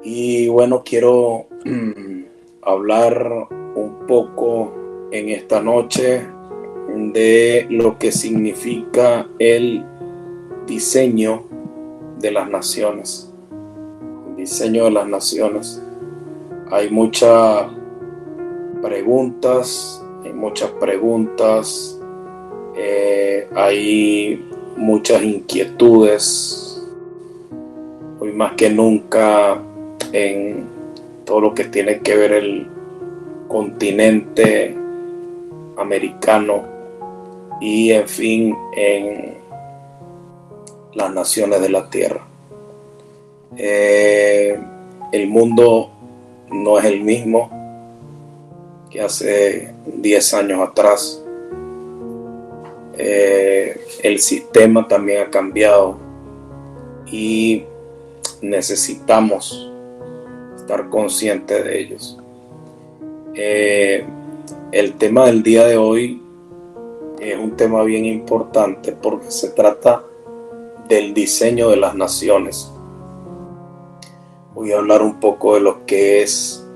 Y bueno, quiero hablar un poco en esta noche de lo que significa el diseño de las naciones. El diseño de las naciones. Hay muchas preguntas, hay muchas inquietudes. Hoy más que nunca en todo lo que tiene que ver el continente americano y en fin en las naciones de la tierra. El mundo no es el mismo que hace 10 años atrás. El sistema también ha cambiado y necesitamos estar conscientes de ellos. El tema del día de hoy es un tema bien importante porque se trata del diseño de las naciones. Voy a hablar un poco de lo que es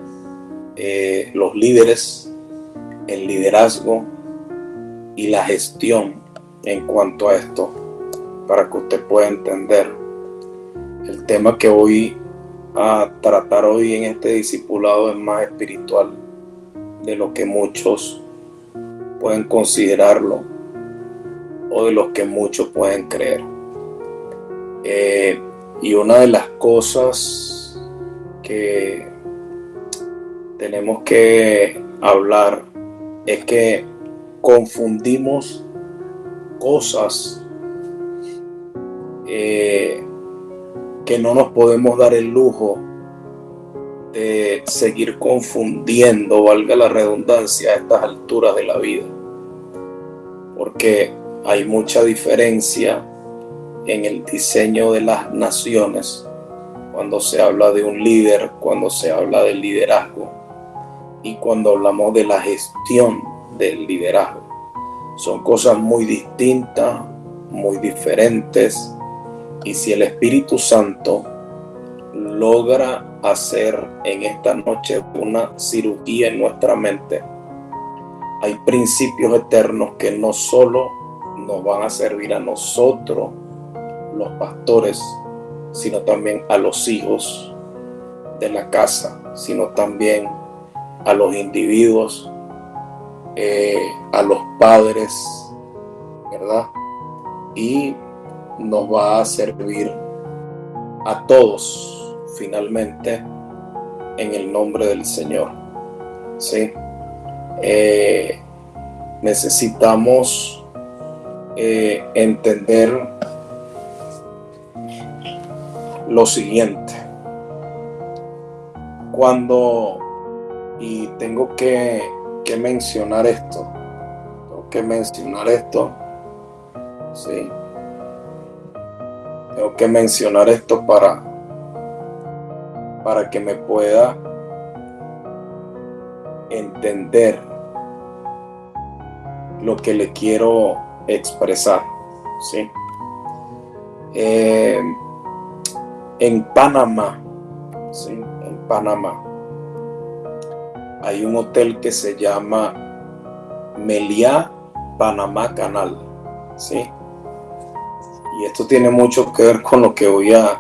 los líderes, el liderazgo y la gestión en cuanto a esto, para que usted pueda entender. El tema que voy a tratar hoy en este discipulado es más espiritual de lo que muchos pueden considerarlo o de lo que muchos pueden creer. Y una de las cosas que tenemos que hablar es que confundimos cosas que no nos podemos dar el lujo de seguir confundiendo, valga la redundancia, a estas alturas de la vida, porque hay mucha diferencia en el diseño de las naciones cuando se habla de un líder, cuando se habla del liderazgo y cuando hablamos de la gestión del liderazgo. Son cosas muy distintas, muy diferentes, y si el Espíritu Santo logra hacer en esta noche una cirugía en nuestra mente, hay principios eternos que no solo nos van a servir a nosotros, los pastores, sino también a los hijos de la casa, sino también a los individuos, a los padres, ¿verdad? Y nos va a servir a todos finalmente en el nombre del Señor. ¿Sí? Necesitamos entender lo siguiente. Y tengo que mencionar esto. Sí. Tengo que mencionar esto para que me pueda entender lo que le quiero expresar. ¿Sí? En Panamá, ¿sí? En Panamá hay un hotel que se llama Meliá Panamá Canal, ¿sí? Y esto tiene mucho que ver con lo que voy a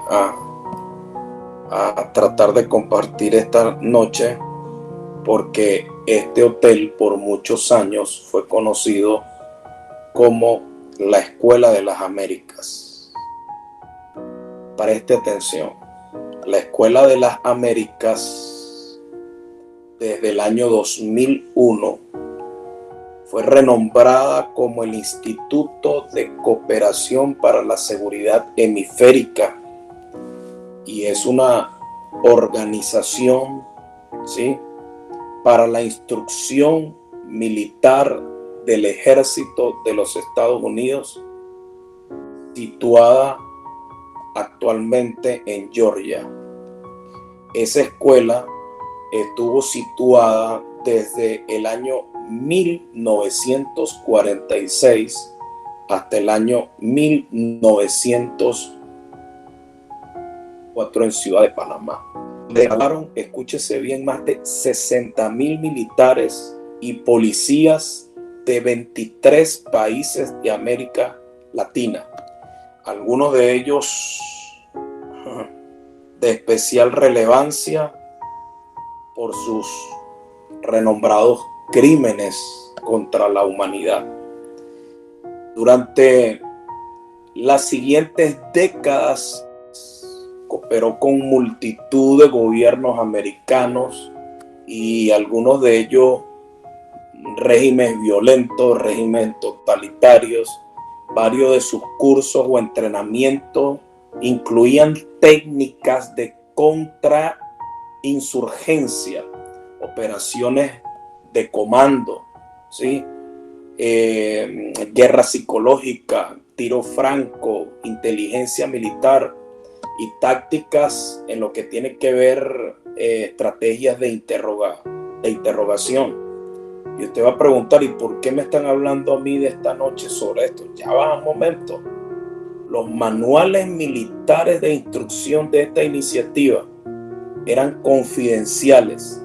tratar de compartir esta noche, porque este hotel por muchos años fue conocido como la Escuela de las Américas. Preste atención, la Escuela de las Américas desde el año 2001 fue renombrada como el Instituto de Cooperación para la Seguridad Hemisférica, y es una organización, ¿sí?, para la instrucción militar del Ejército de los Estados Unidos, situada actualmente en Georgia. Esa escuela estuvo situada desde el año 1946 hasta el año 1904 en Ciudad de Panamá. derrotaron, escúchese bien, más de 60,000 militares y policías de 23 países de América Latina. Algunos de ellos de especial relevancia por sus renombrados crímenes contra la humanidad. Durante las siguientes décadas cooperó con multitud de gobiernos americanos y algunos de ellos regímenes violentos, regímenes totalitarios. Varios de sus cursos o entrenamientos incluían técnicas de contrainsurgencia, operaciones de comando, ¿sí? Guerra psicológica, tiro franco, inteligencia militar y tácticas en lo que tiene que ver estrategias de interrogación. Y usted va a preguntar, ¿y por qué me están hablando a mí de esta noche sobre esto? Ya va un momento. Los manuales militares de instrucción de esta iniciativa eran confidenciales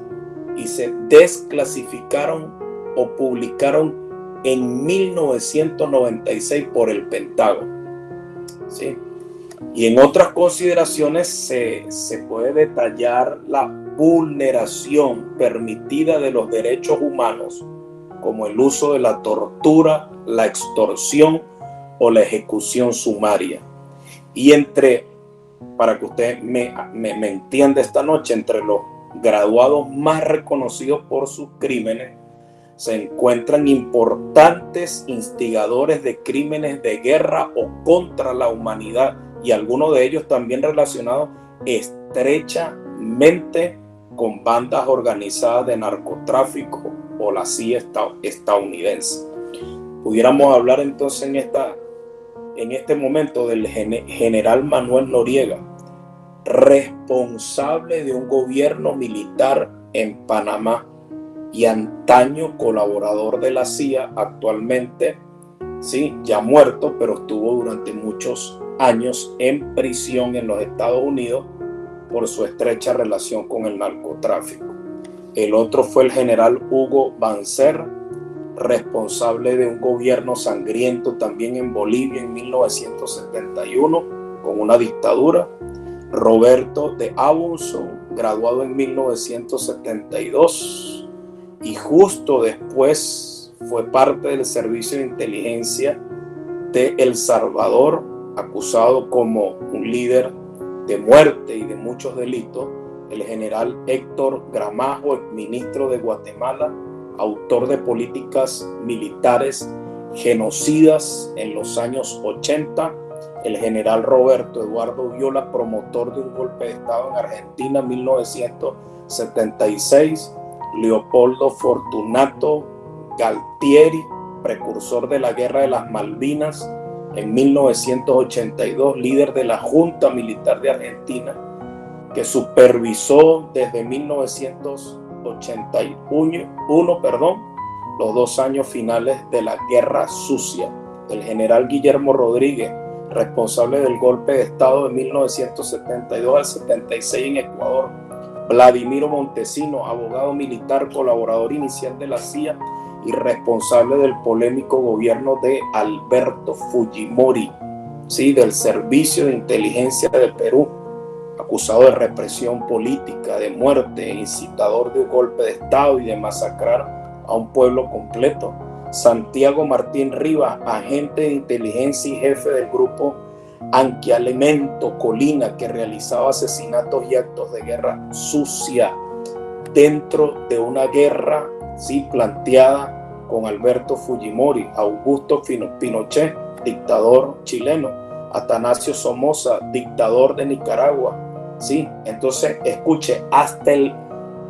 y se desclasificaron o publicaron en 1996 por el Pentágono, ¿sí? Y en otras consideraciones se puede detallar la vulneración permitida de los derechos humanos, como el uso de la tortura, la extorsión o la ejecución sumaria. Y para que usted me entienda esta noche, entre los graduados más reconocidos por sus crímenes se encuentran importantes instigadores de crímenes de guerra o contra la humanidad, y algunos de ellos también relacionados estrechamente con bandas organizadas de narcotráfico o la CIA estadounidense. Pudiéramos hablar entonces en este momento del general Manuel Noriega, responsable de un gobierno militar en Panamá y antaño colaborador de la CIA, actualmente sí, ya muerto, pero estuvo durante muchos años en prisión en los Estados Unidos por su estrecha relación con el narcotráfico. El otro fue el general Hugo Banzer, responsable de un gobierno sangriento también en Bolivia en 1971 con una dictadura. Roberto de Aubusson, graduado en 1972 y justo después fue parte del servicio de inteligencia de El Salvador, acusado como un líder de muerte y de muchos delitos. El general Héctor Gramajo, ministro de Guatemala, autor de políticas militares genocidas en los años 80. El general Roberto Eduardo Viola, promotor de un golpe de Estado en Argentina en 1976. Leopoldo Fortunato Galtieri, precursor de la Guerra de las Malvinas en 1982, líder de la Junta Militar de Argentina, que supervisó desde 1981, los 2 años finales de la Guerra Sucia. El general Guillermo Rodríguez, responsable del golpe de Estado de 1972 al 76 en Ecuador. Vladimiro Montesino, abogado militar, colaborador inicial de la CIA y responsable del polémico gobierno de Alberto Fujimori, ¿sí?, del Servicio de Inteligencia de Perú, acusado de represión política, de muerte, incitador de un golpe de Estado y de masacrar a un pueblo completo. Santiago Martín Rivas, agente de inteligencia y jefe del grupo Anquialemento Colina, que realizaba asesinatos y actos de guerra sucia dentro de una guerra, sí, planteada con Alberto Fujimori. Augusto Pinochet, dictador chileno. Atanasio Somoza, dictador de Nicaragua. Sí, entonces escuche, hasta el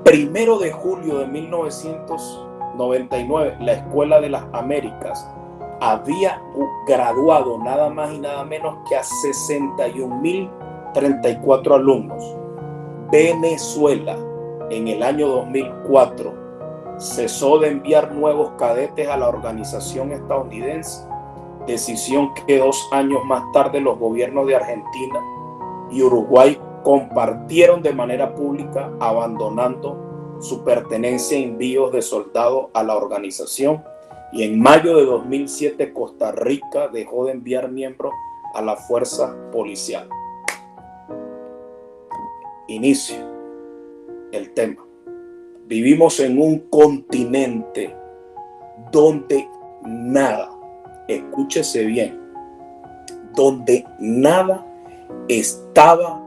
1 de julio de 1999, la Escuela de las Américas había graduado nada más y nada menos que a 61.034 alumnos. Venezuela, en el año 2004, cesó de enviar nuevos cadetes a la organización estadounidense, decisión que 2 años más tarde los gobiernos de Argentina y Uruguay compartieron de manera pública, abandonando su pertenencia a envíos de soldados a la organización, y en mayo de 2007 Costa Rica dejó de enviar miembros a la fuerza policial. Inicio el tema. Vivimos en un continente donde nada, escúchese bien, donde nada estaba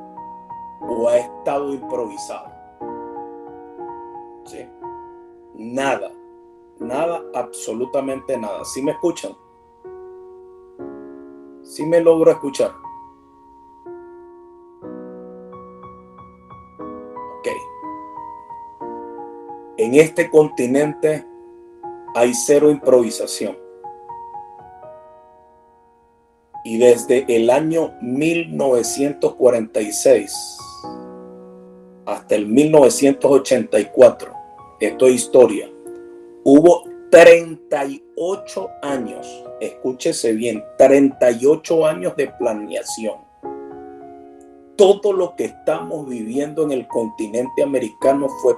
o ha estado improvisado. ¿Sí? Nada, absolutamente nada. ¿Sí me escuchan? ¿Sí me logro escuchar? Ok. En este continente hay cero improvisación. Y desde el año 1946 hasta el 1984, esto es historia, hubo 38 años, escúchese bien, 38 años de planeación. Todo lo que estamos viviendo en el continente americano fue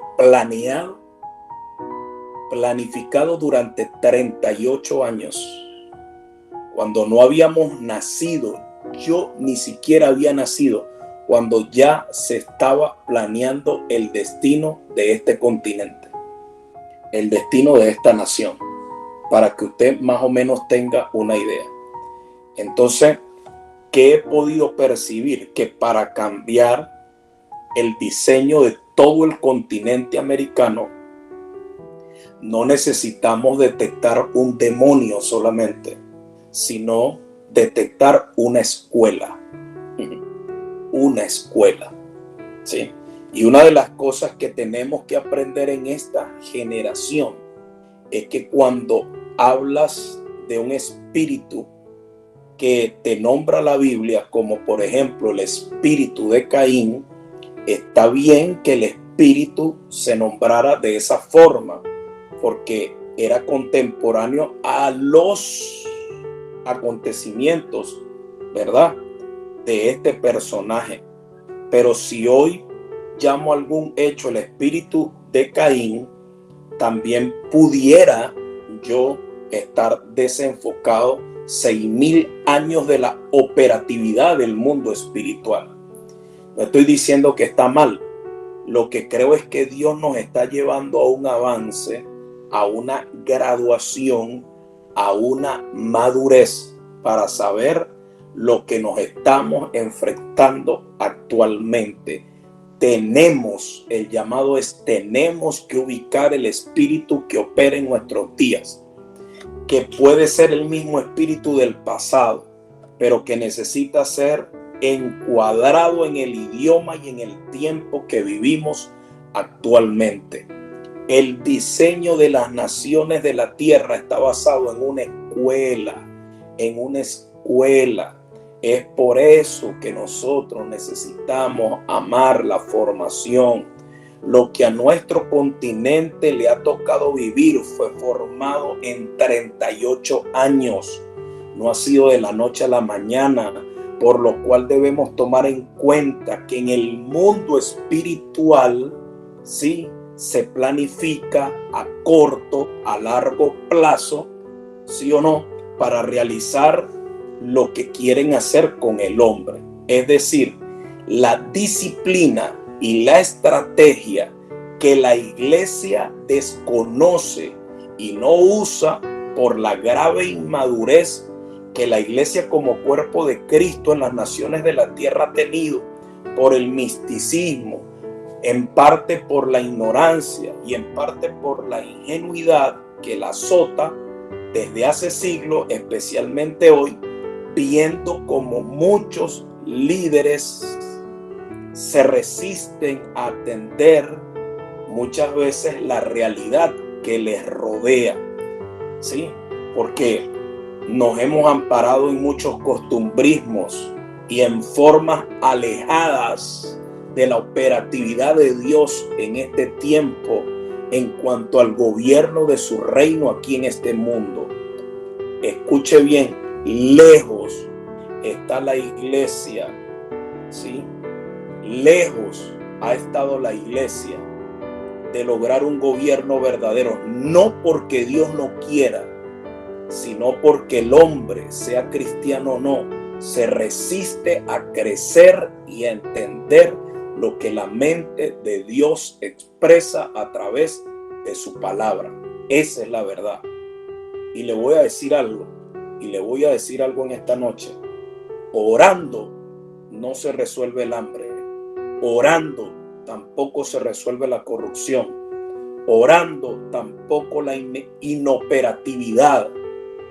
planificado durante 38 años. Cuando no habíamos nacido, yo ni siquiera había nacido, cuando ya se estaba planeando el destino de este continente, el destino de esta nación, para que usted más o menos tenga una idea. Entonces, ¿qué he podido percibir? Que para cambiar el diseño de todo el continente americano, no necesitamos detectar un demonio solamente, sino detectar una escuela. Una escuela. ¿Sí? Y una de las cosas que tenemos que aprender en esta generación es que cuando hablas de un espíritu que te nombra la Biblia, como por ejemplo el espíritu de Caín, está bien que el espíritu se nombrara de esa forma, porque era contemporáneo a los acontecimientos, ¿verdad?, de este personaje. Pero si hoy llamo a algún hecho el espíritu de Caín, también pudiera yo estar desenfocado 6,000 años de la operatividad del mundo espiritual. No estoy diciendo que está mal. Lo que creo es que Dios nos está llevando a un avance, a una graduación, a una madurez para saber lo que nos estamos enfrentando actualmente. Tenemos, el llamado es, tenemos que ubicar el espíritu que opera en nuestros días, que puede ser el mismo espíritu del pasado, pero que necesita ser encuadrado en el idioma y en el tiempo que vivimos actualmente. El diseño de las naciones de la tierra está basado en una escuela, Es por eso que nosotros necesitamos amar la formación. Lo que a nuestro continente le ha tocado vivir fue formado en 38 años. No ha sido de la noche a la mañana, por lo cual debemos tomar en cuenta que en el mundo espiritual, sí, se planifica a corto, a largo plazo, sí o no, para realizar lo que quieren hacer con el hombre. Es decir, la disciplina y la estrategia que la iglesia desconoce y no usa por la grave inmadurez que la iglesia como cuerpo de Cristo en las naciones de la tierra ha tenido, por el misticismo, en parte por la ignorancia y en parte por la ingenuidad que la azota desde hace siglos, especialmente hoy, viendo como muchos líderes se resisten a atender muchas veces la realidad que les rodea, ¿sí? Porque nos hemos amparado en muchos costumbrismos y en formas alejadas de la operatividad de Dios en este tiempo en cuanto al gobierno de su reino aquí en este mundo. Escuche bien, lejos está la iglesia, ¿sí? lejos ha estado la iglesia de lograr un gobierno verdadero, no porque Dios no quiera, sino porque el hombre, sea cristiano o no, se resiste a crecer y a entender lo que la mente de Dios expresa a través de su palabra. Esa es la verdad. Y le voy a decir algo, en esta noche. Orando no se resuelve el hambre. Orando tampoco se resuelve la corrupción. Orando tampoco la inoperatividad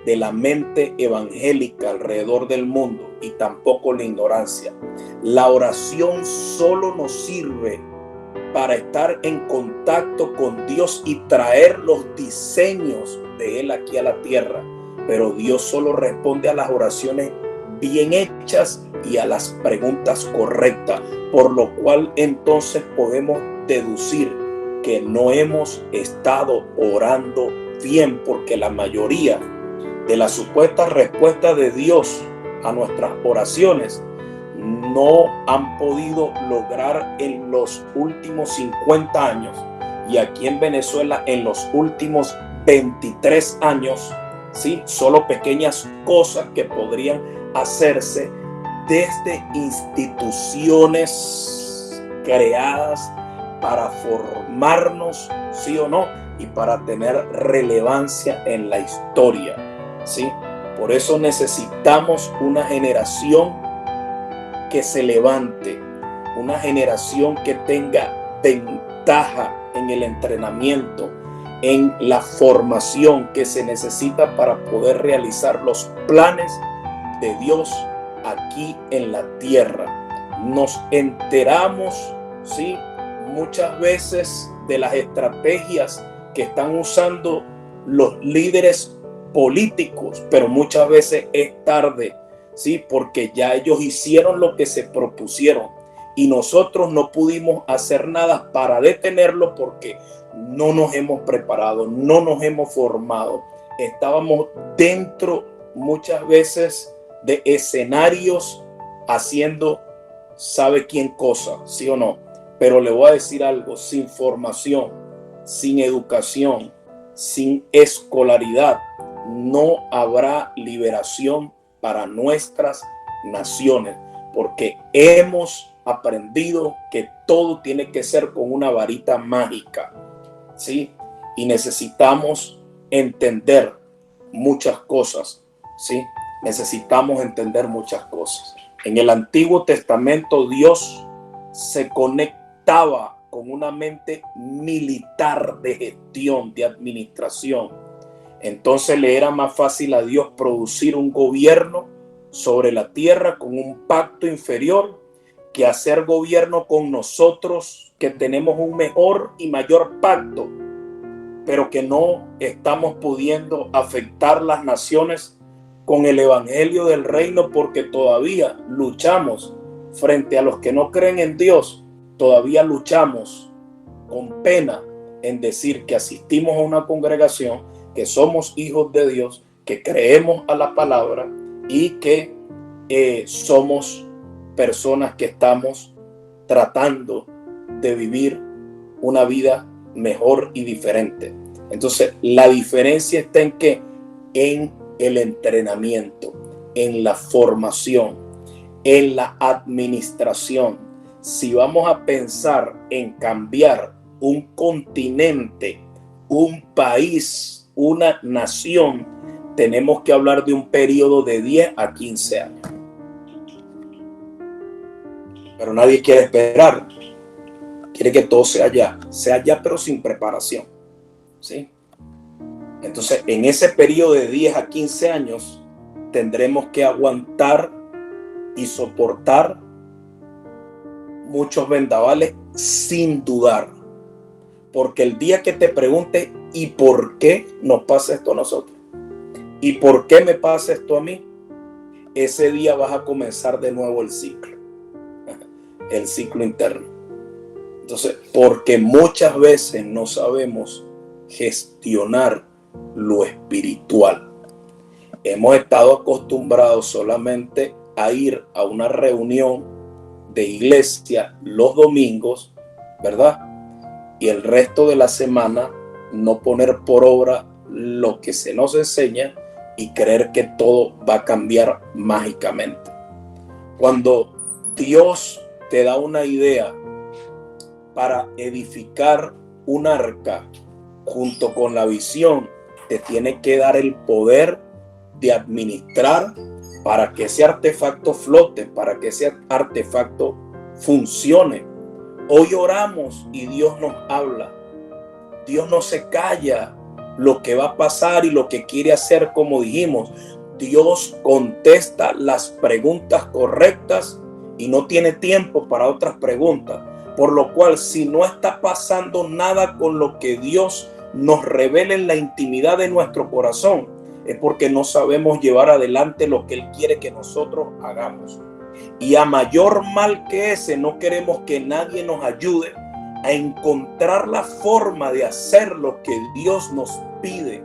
de la mente evangélica alrededor del mundo, y tampoco la ignorancia. La oración solo nos sirve para estar en contacto con Dios y traer los diseños de Él aquí a la tierra. Pero Dios solo responde a las oraciones bien hechas y a las preguntas correctas, por lo cual entonces podemos deducir que no hemos estado orando bien, porque la mayoría de las supuestas respuestas de Dios a nuestras oraciones no han podido lograr en los últimos 50 años, y aquí en Venezuela en los últimos 23 años, ¿sí? Solo pequeñas cosas que podrían hacerse desde instituciones creadas para formarnos, sí o no, y para tener relevancia en la historia, ¿sí? Por eso necesitamos una generación que se levante, una generación que tenga ventaja en el entrenamiento, en la formación que se necesita para poder realizar los planes de Dios aquí en la tierra. Nos enteramos, ¿sí?, muchas veces de las estrategias que están usando los líderes políticos, pero muchas veces es tarde, ¿sí?, porque ya ellos hicieron lo que se propusieron y nosotros no pudimos hacer nada para detenerlo porque no nos hemos preparado, no nos hemos formado. Estábamos dentro muchas veces de escenarios haciendo sabe quién cosa, ¿sí o no? Pero le voy a decir algo: sin formación, sin educación, sin escolaridad, no habrá liberación para nuestras naciones, porque hemos aprendido que todo tiene que ser con una varita mágica, ¿sí? Y necesitamos entender muchas cosas, ¿sí? Necesitamos entender muchas cosas. En el Antiguo Testamento Dios se conectaba con una mente militar de gestión, de administración. Entonces le era más fácil a Dios producir un gobierno sobre la tierra con un pacto inferior que hacer gobierno con nosotros, que tenemos un mejor y mayor pacto, pero que no estamos pudiendo afectar las naciones con el evangelio del reino, porque todavía luchamos frente a los que no creen en Dios. Todavía luchamos con pena en decir que asistimos a una congregación, que somos hijos de Dios, que creemos a la palabra y que somos personas que estamos tratando de vivir una vida mejor y diferente. Entonces, la diferencia está en que en el entrenamiento, en la formación, en la administración. Si vamos a pensar en cambiar un continente, un país, una nación, tenemos que hablar de un periodo de 10 a 15 años. Pero nadie quiere esperar. Quiere que todo sea ya pero sin preparación, ¿sí? Entonces, en ese periodo de 10 a 15 años, tendremos que aguantar y soportar muchos vendavales sin dudar. Porque el día que te preguntes, ¿y por qué nos pasa esto a nosotros? ¿Y por qué me pasa esto a mí? Ese día vas a comenzar de nuevo el ciclo interno. Entonces, porque muchas veces no sabemos gestionar lo espiritual. Hemos estado acostumbrados solamente a ir a una reunión de iglesia los domingos, ¿verdad? Y el resto de la semana no poner por obra lo que se nos enseña y creer que todo va a cambiar mágicamente. Cuando Dios te da una idea para edificar un arca junto con la visión, te tiene que dar el poder de administrar para que ese artefacto flote, para que ese artefacto funcione. Hoy oramos y Dios nos habla. Dios no se calla lo que va a pasar y lo que quiere hacer, como dijimos. Dios contesta las preguntas correctas y no tiene tiempo para otras preguntas. Por lo cual, si no está pasando nada con lo que Dios nos revela en la intimidad de nuestro corazón, es porque no sabemos llevar adelante lo que Él quiere que nosotros hagamos. Y a mayor mal que ese, no queremos que nadie nos ayude a encontrar la forma de hacer lo que Dios nos pide,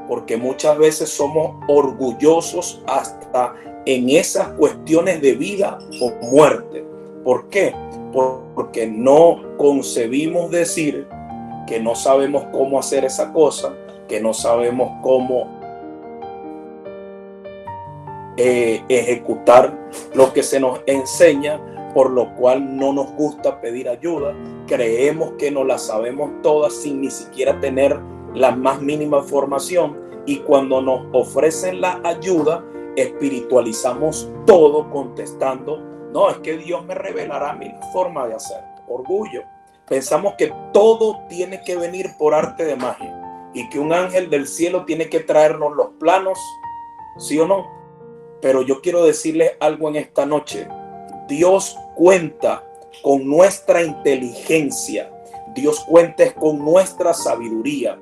porque muchas veces somos orgullosos hasta en esas cuestiones de vida o muerte. ¿Por qué? Porque no concebimos decir que no sabemos cómo hacer esa cosa, que no sabemos cómo ejecutar lo que se nos enseña, por lo cual no nos gusta pedir ayuda. Creemos que no la sabemos todas sin ni siquiera tener la más mínima formación, y cuando nos ofrecen la ayuda espiritualizamos todo contestando: no, es que Dios me revelará mi forma de hacer. Orgullo. Pensamos que todo tiene que venir por arte de magia y que un ángel del cielo tiene que traernos los planos, ¿sí o no? Pero yo quiero decirles algo en esta noche. Dios cuenta con nuestra inteligencia. Dios cuenta con nuestra sabiduría.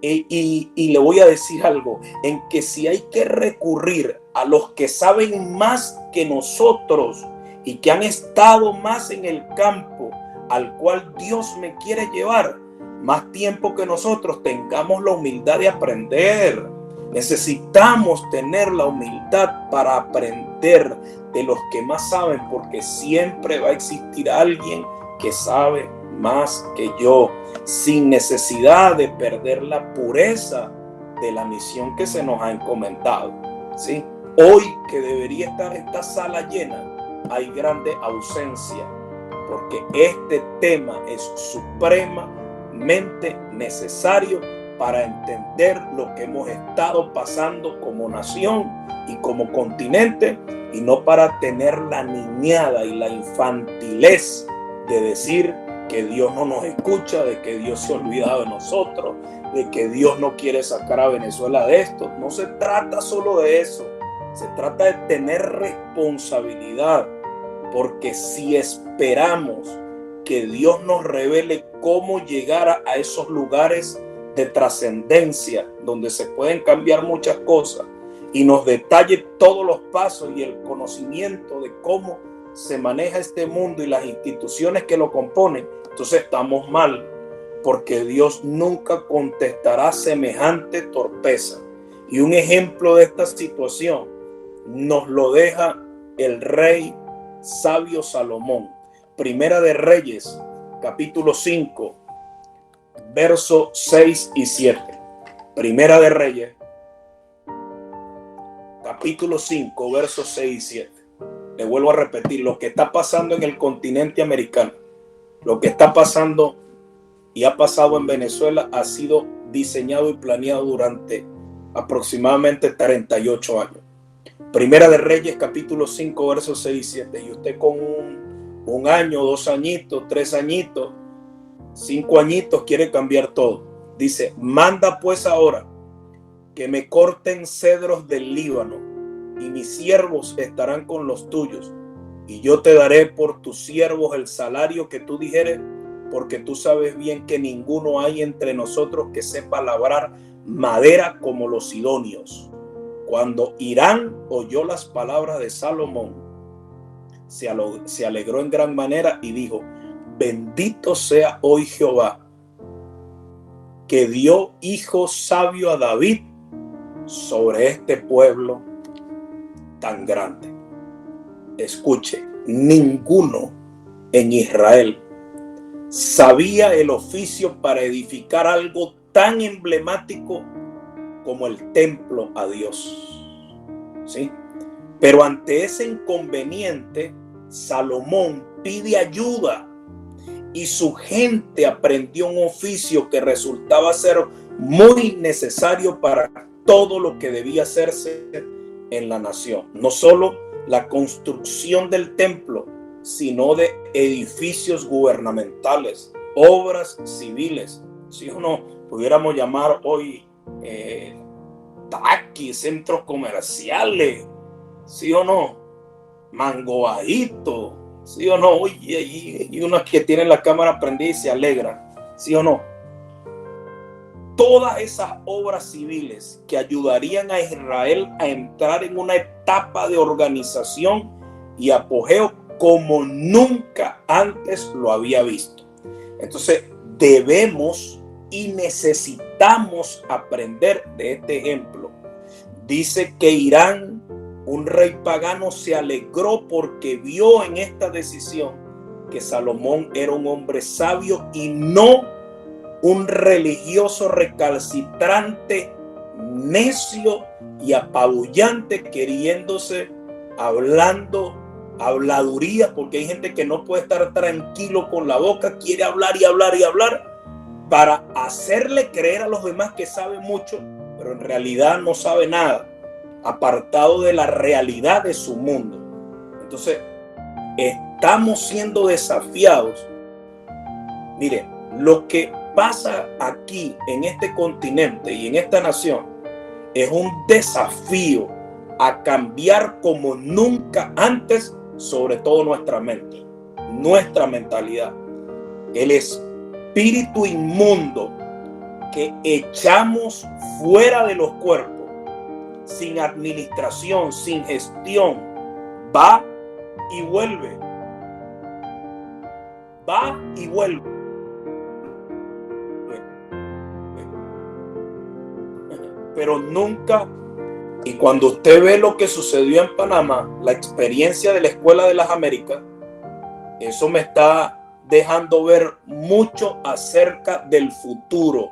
Y le voy a decir algo, en que si hay que recurrir a los que saben más que nosotros y que han estado más en el campo al cual Dios me quiere llevar, más tiempo que nosotros, tengamos la humildad de aprender. Necesitamos tener la humildad para aprender de los que más saben, porque siempre va a existir alguien que sabe más que yo, sin necesidad de perder la pureza de la misión que se nos ha encomendado, ¿sí? Hoy, que debería estar esta sala llena, hay grande ausencia, porque este tema es supremamente necesario para entender lo que hemos estado pasando como nación y como continente, y no para tener la niñada y la infantilez de decir que Dios no nos escucha, de que Dios se ha olvidado de nosotros, de que Dios no quiere sacar a Venezuela de esto. No se trata solo de eso, se trata de tener responsabilidad, porque si esperamos que Dios nos revele cómo llegar a esos lugares de trascendencia donde se pueden cambiar muchas cosas y nos detalle todos los pasos y el conocimiento de cómo se maneja este mundo y las instituciones que lo componen, entonces estamos mal, porque Dios nunca contestará semejante torpeza. Y un ejemplo de esta situación nos lo deja el rey sabio Salomón. Primera de Reyes, capítulo 5, versos 6 y 7. Primera de Reyes, capítulo 5, versos 6 y 7. Le vuelvo a repetir, lo que está pasando en el continente americano, lo que está pasando y ha pasado en Venezuela, ha sido diseñado y planeado durante aproximadamente 38 años. Primera de Reyes, capítulo 5, versos 6 y 7. Y usted con un año, 2 añitos, 3 añitos, 5 añitos quiere cambiar todo. Dice: manda pues ahora que me corten cedros del Líbano, y mis siervos estarán con los tuyos, y yo te daré por tus siervos el salario que tú dijeres, porque tú sabes bien que ninguno hay entre nosotros que sepa labrar madera como los sidonios. Cuando Hirán oyó las palabras de Salomón, se alegró en gran manera y dijo: bendito sea hoy Jehová, que dio hijo sabio a David sobre este pueblo tan grande. Escuche, ninguno en Israel sabía el oficio para edificar algo tan emblemático como el templo a Dios. ¿Sí? Pero ante ese inconveniente, Salomón pide ayuda y su gente aprendió un oficio que resultaba ser muy necesario para todo lo que debía hacerse en la nación. No solo la construcción del templo, sino de edificios gubernamentales, obras civiles. Si uno pudiéramos llamar hoy taquis, centros comerciales, ¿sí o no? Mango Bajito, ¿sí o no? Oye, y unos que tienen la cámara prendida y se alegran, ¿sí o no? Todas esas obras civiles que ayudarían a Israel a entrar en una etapa de organización y apogeo como nunca antes lo había visto. Entonces, debemos y necesitamos aprender de este ejemplo. Dice que Irán, un rey pagano, se alegró porque vio en esta decisión que Salomón era un hombre sabio y no un religioso recalcitrante, necio y apabullante, queriéndose, habladuría, porque hay gente que no puede estar tranquilo con la boca, quiere hablar y hablar y hablar para hacerle creer a los demás que sabe mucho, pero en realidad no sabe nada, apartado de la realidad de su mundo. Entonces, estamos siendo desafiados. Mire, lo que pasa aquí en este continente y en esta nación es un desafío a cambiar como nunca antes, sobre todo nuestra mente, nuestra mentalidad. El espíritu inmundo que echamos fuera de los cuerpos, sin administración, sin gestión, va y vuelve. Va y vuelve. Pero nunca, y cuando usted ve lo que sucedió en Panamá, la experiencia de la Escuela de las Américas, eso me está dejando ver mucho acerca del futuro,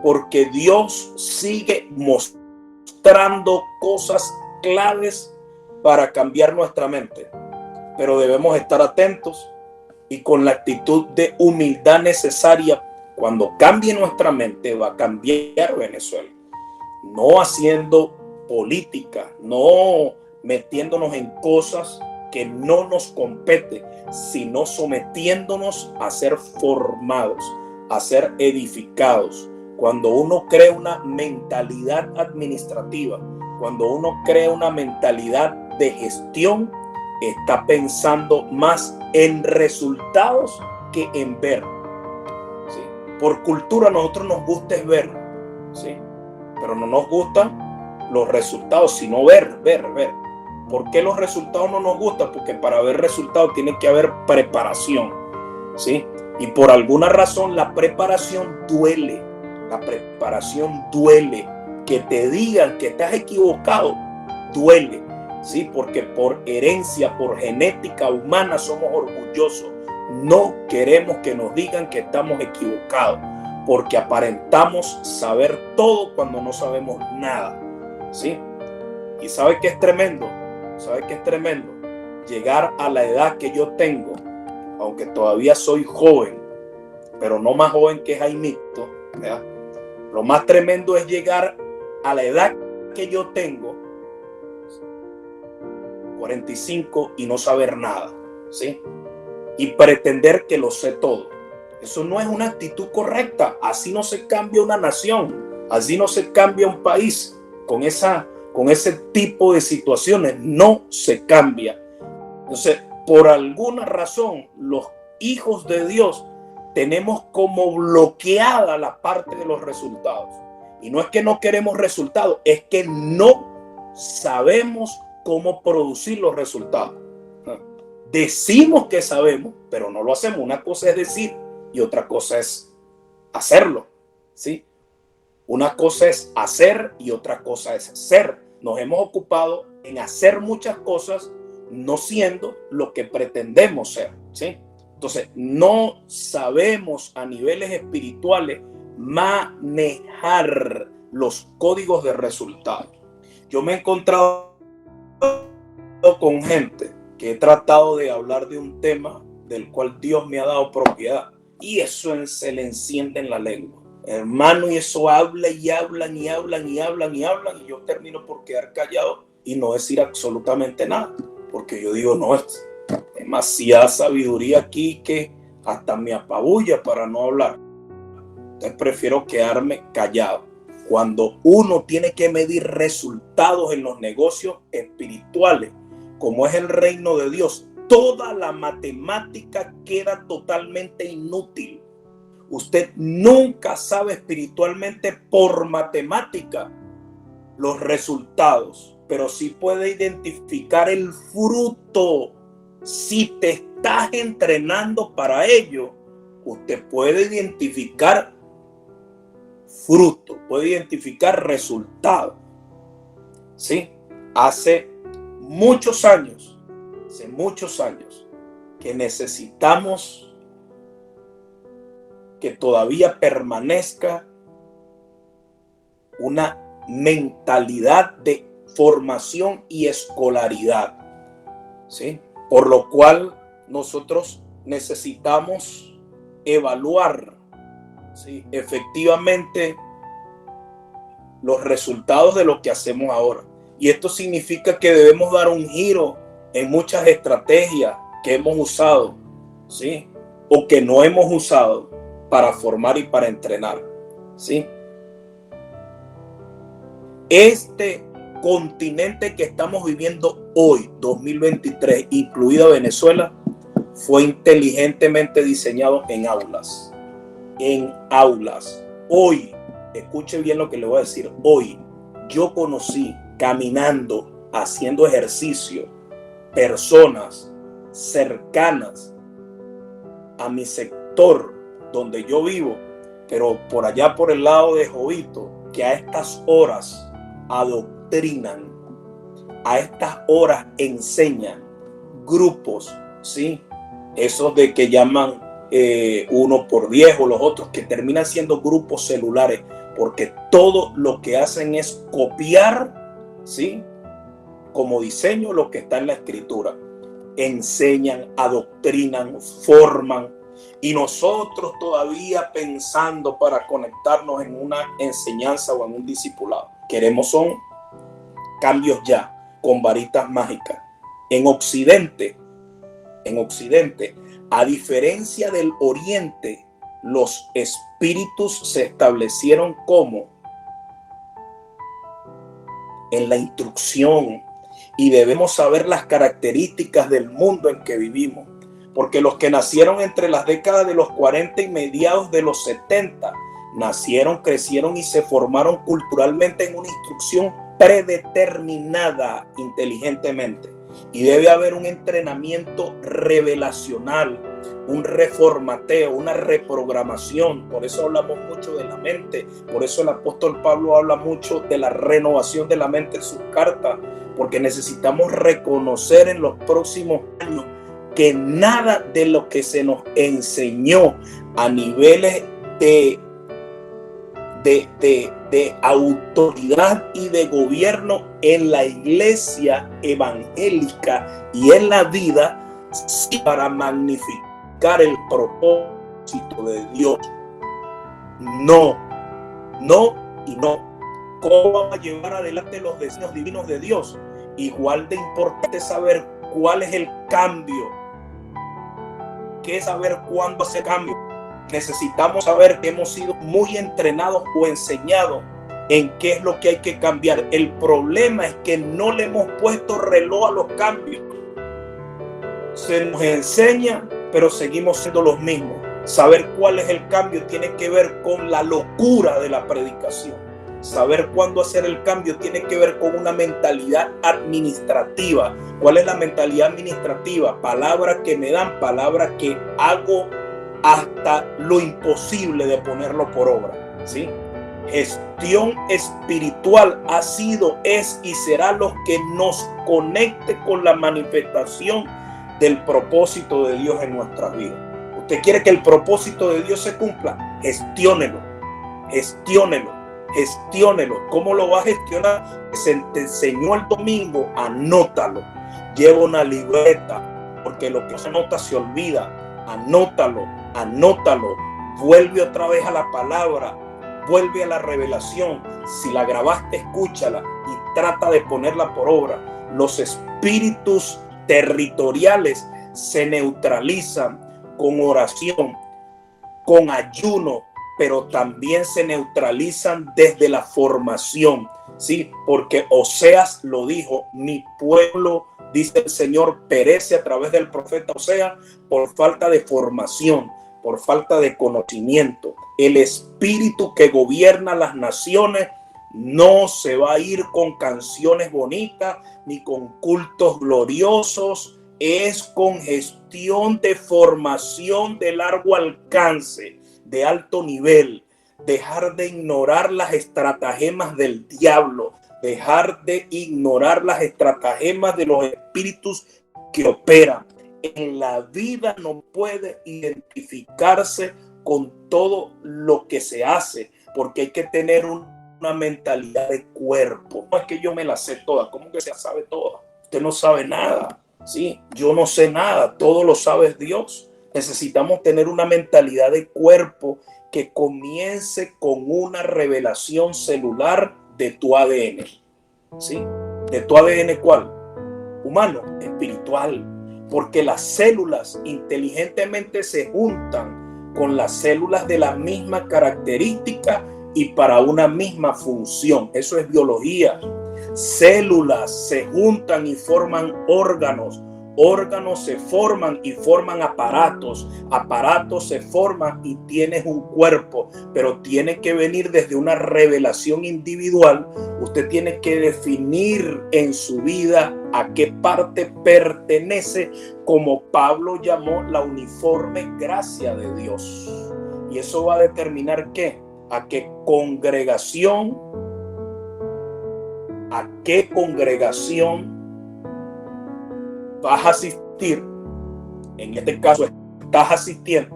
porque Dios sigue mostrando cosas claves para cambiar nuestra mente, pero debemos estar atentos y con la actitud de humildad necesaria. Cuando cambie nuestra mente, va a cambiar Venezuela. No haciendo política, no metiéndonos en cosas que no nos competen, sino sometiéndonos a ser formados, a ser edificados. Cuando uno crea una mentalidad administrativa, cuando uno crea una mentalidad de gestión, está pensando más en resultados que en ver. ¿Sí? Por cultura a nosotros nos gusta es ver, ¿sí? Pero no nos gustan los resultados, sino ver. ¿Por qué los resultados no nos gustan? Porque para ver resultados tiene que haber preparación, ¿sí? Y por alguna razón la preparación duele. La preparación duele. Que te digan que estás equivocado, duele, ¿sí? Porque por herencia, por genética humana somos orgullosos. No queremos que nos digan que estamos equivocados, porque aparentamos saber todo cuando no sabemos nada, ¿sí? Y ¿sabe qué es tremendo? ¿Sabe qué es tremendo? Llegar a la edad que yo tengo, aunque todavía soy joven, pero no más joven que Jaimito, ¿verdad? Lo más tremendo es llegar a la edad que yo tengo, 45, y no saber nada, ¿sí? Y pretender que lo sé todo. Eso no es una actitud correcta. Así no se cambia una nación, así no se cambia un país. Con ese tipo de situaciones no se cambia. Entonces, por alguna razón, los hijos de Dios tenemos como bloqueada la parte de los resultados. Y no es que no queremos resultados, es que no sabemos cómo producir los resultados. Decimos que sabemos, pero no lo hacemos. Una cosa es decir y otra cosa es hacerlo, ¿sí? Una cosa es hacer y otra cosa es ser. Nos hemos ocupado en hacer muchas cosas no siendo lo que pretendemos ser, ¿sí? Entonces, no sabemos a niveles espirituales manejar los códigos de resultados. Yo me he encontrado con gente que he tratado de hablar de un tema del cual Dios me ha dado propiedad, y eso se le enciende en la lengua, hermano, y eso habla y hablan y hablan y hablan y hablan, y yo termino por quedar callado y no decir absolutamente nada, porque yo digo, no, es demasiada sabiduría aquí que hasta me apabulla para no hablar. Entonces prefiero quedarme callado. Cuando uno tiene que medir resultados en los negocios espirituales, como es el reino de Dios, toda la matemática queda totalmente inútil. Usted nunca sabe espiritualmente por matemática los resultados, pero sí puede identificar el fruto. Si te estás entrenando para ello, usted puede identificar fruto, puede identificar resultados. ¿Sí? Hace muchos años que necesitamos que todavía permanezca una mentalidad de formación y escolaridad, ¿sí? Por lo cual nosotros necesitamos evaluar, ¿sí?, efectivamente los resultados de lo que hacemos ahora. Y esto significa que debemos dar un giro en muchas estrategias que hemos usado, ¿sí?, o que no hemos usado para formar y para entrenar, ¿sí? Este continente que estamos viviendo hoy, 2023, incluida Venezuela, fue inteligentemente diseñado en aulas. En aulas. Hoy, escuche bien lo que le voy a decir. Hoy yo conocí, caminando, haciendo ejercicio, personas cercanas a mi sector donde yo vivo, pero por allá por el lado de Jovito, que a estas horas adoctrinan, a estas horas enseñan grupos, ¿sí? Esos de que llaman 1 por 10 o los otros, que terminan siendo grupos celulares, porque todo lo que hacen es copiar, ¿sí?, como diseño lo que está en la escritura. Enseñan, adoctrinan, forman, y nosotros todavía pensando para conectarnos en una enseñanza o en un discipulado. Queremos son cambios ya, con varitas mágicas. En Occidente, a diferencia del Oriente, los espíritus se establecieron como en la instrucción, y debemos saber las características del mundo en que vivimos, porque los que nacieron entre las décadas de los 40 y mediados de los 70 nacieron, crecieron y se formaron culturalmente en una instrucción predeterminada inteligentemente, y debe haber un entrenamiento revelacional, un reformateo, una reprogramación. Por eso hablamos mucho de la mente, por eso el apóstol Pablo habla mucho de la renovación de la mente en sus cartas, porque necesitamos reconocer en los próximos años que nada de lo que se nos enseñó a niveles de autoridad y de gobierno en la iglesia evangélica y en la vida, sí, para magnificar el propósito de Dios. No y no. ¿Cómo vamos a llevar adelante los deseos divinos de Dios? Igual de importante es saber cuál es el cambio, qué es saber cuándo hacer cambio. Necesitamos saber que hemos sido muy entrenados o enseñados en qué es lo que hay que cambiar. El problema es que no le hemos puesto reloj a los cambios. Se nos enseña, pero seguimos siendo los mismos. Saber cuál es el cambio tiene que ver con la locura de la predicación. Saber cuándo hacer el cambio tiene que ver con una mentalidad administrativa. ¿Cuál es la mentalidad administrativa? Palabras que me dan, palabras que hago hasta lo imposible de ponerlo por obra, ¿sí? Gestión espiritual ha sido, es y será lo que nos conecte con la manifestación del propósito de Dios en nuestras vidas. ¿Usted quiere que el propósito de Dios se cumpla? Gestiónelo, gestiónelo, gestiónelo. ¿Cómo lo va a gestionar? Se te enseñó el domingo, anótalo. Lleva una libreta, porque lo que se anota se olvida. Anótalo, anótalo. Vuelve otra vez a la palabra, vuelve a la revelación. Si la grabaste, escúchala y trata de ponerla por obra. Los espíritus territoriales se neutralizan con oración, con ayuno, pero también se neutralizan desde la formación, ¿sí? Porque Oseas lo dijo: mi pueblo, dice el Señor, perece a través del profeta Oseas por falta de formación, por falta de conocimiento. El espíritu que gobierna las naciones no se va a ir con canciones bonitas ni con cultos gloriosos, es con gestión de formación de largo alcance, de alto nivel. Dejar de ignorar las estratagemas del diablo, dejar de ignorar las estratagemas de los espíritus que operan. En la vida no puede identificarse con todo lo que se hace, porque hay que tener una mentalidad de cuerpo. No es que yo me la sé toda, ¿cómo que se la sabe toda? Usted no sabe nada. Sí, yo no sé nada, todo lo sabe Dios. Necesitamos tener una mentalidad de cuerpo que comience con una revelación celular de tu ADN. ¿Sí? ¿De tu ADN cuál? Humano, espiritual. Porque las células inteligentemente se juntan con las células de la misma característica y para una misma función. Eso es biología. Células se juntan y forman órganos. Órganos se forman y forman aparatos. Aparatos se forman y tienes un cuerpo. Pero tiene que venir desde una revelación individual. Usted tiene que definir en su vida a qué parte pertenece, como Pablo llamó la uniforme gracia de Dios. Y eso va a determinar ¿qué? A qué congregación vas a asistir. En este caso estás asistiendo,